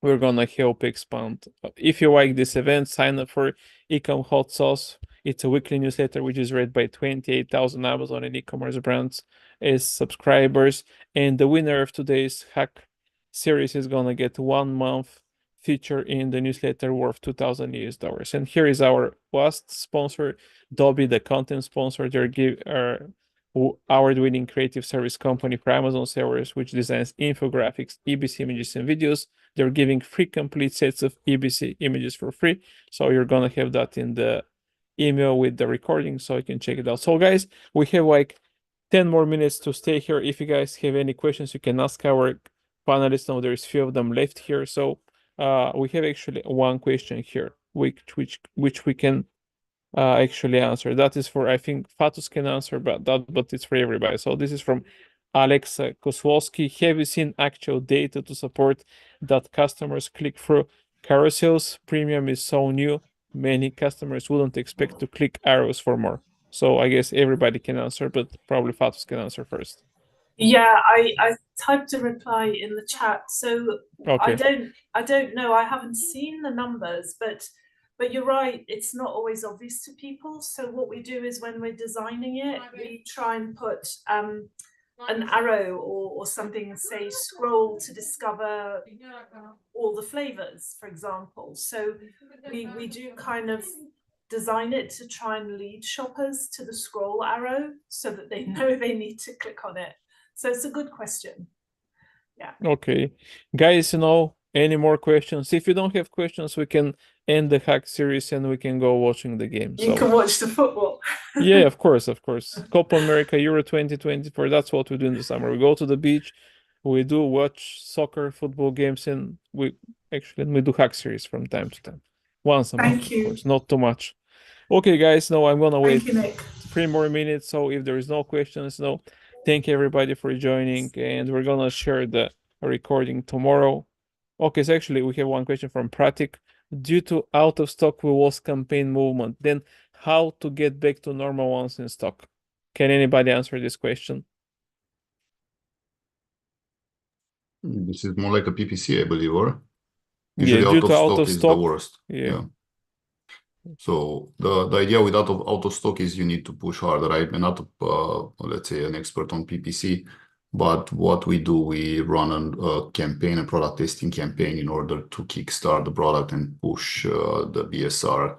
we're gonna help expand. If you like this event, sign up for Ecom Hot Sauce. It's a weekly newsletter which is read by 28,000 Amazon and e-commerce brands as subscribers. And the winner of today's hack series is gonna get 1 month feature in the newsletter worth $2,000 US. And here is our last sponsor, Dobby, the content sponsor. They're award-winning creative service company for Amazon sellers, which designs infographics, EBC images, and videos. They're giving free complete sets of EBC images for free. So you're gonna have that in the email with the recording, so you can check it out. So guys, we have like 10 more minutes to stay here. If you guys have any questions, you can ask our panelists. Now there's few of them left here. So we have actually one question here, which we can actually answer. That is for, I think Fatus can answer, but it's for everybody. So this is from Alex Kozłowski. Have you seen actual data to support that customers click through carousels? Premium is so new, many customers wouldn't expect to click arrows for more. So I guess everybody can answer, but probably Fatus can answer first. Yeah, I typed a reply in the chat. So okay. I don't know. I haven't seen the numbers, but you're right. It's not always obvious to people. So what we do is when we're designing it, we try and put an arrow or something, say scroll to discover all the flavors, for example. So we do kind of design it to try and lead shoppers to the scroll arrow so that they know they need to click on it. So it's a good question. Yeah. Okay. Guys, you know, any more questions? If you don't have questions, we can end the hack series and we can go watching the game. You can watch the football. Yeah, of course. Copa America, Euro 2024, that's what we do in the summer. We go to the beach, we do watch soccer, football games, and we do hack series from time to time. Once a month, of course, not too much. Okay, guys, now I'm gonna wait 3 more minutes. So if there is no questions, thank everybody for joining, and we're gonna share the recording tomorrow. Okay, so actually we have one question from Pratik. Due to out of stock, we lost campaign movement. Then how to get back to normal ones in stock? Can anybody answer this question? This is more like a PPC, I believe, or? Usually yeah, due to out of is stock the worst. Yeah. So the idea with out of stock is you need to push harder. I'm not let's say an expert on PPC, but what we do, we run a campaign, a product testing campaign, in order to kickstart the product and push the BSR.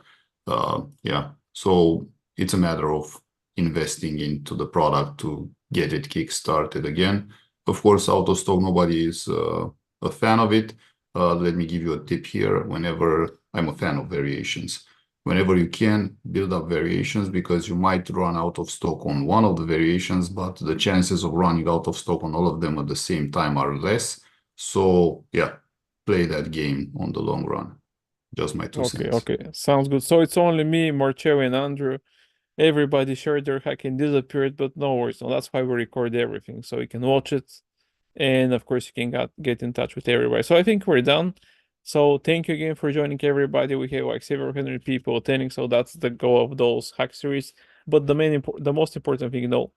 Yeah, so it's a matter of investing into the product to get it kickstarted again. Of course, out of stock, nobody is a fan of it. Let me give you a tip here. Whenever I'm a fan of variations. Whenever you can, build up variations, because you might run out of stock on one of the variations, but the chances of running out of stock on all of them at the same time are less. So yeah, play that game on the long run. Just my 2 cents. Okay, sounds good. So it's only me, Marcello, and Andrew. Everybody shared their hack and disappeared, but no worries. No, that's why we record everything, so you can watch it. And of course, you can get in touch with everybody. So I think we're done. So thank you again for joining, everybody. We have like several hundred people attending, so that's the goal of those hack series. But the most important thing,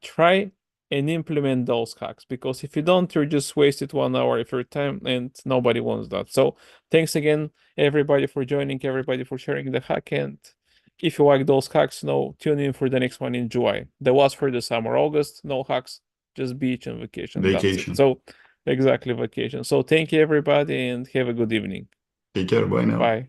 try and implement those hacks, because if you don't, you're just wasted 1 hour of your time, and nobody wants that. So thanks again, everybody, for joining, everybody for sharing the hack. And if you like those hacks, tune in for the next one in July. There was for the summer. August, no hacks, just beach and vacation. Vacation. So exactly, vacation. So thank you, everybody, and have a good evening. Take care. Bye now. Bye.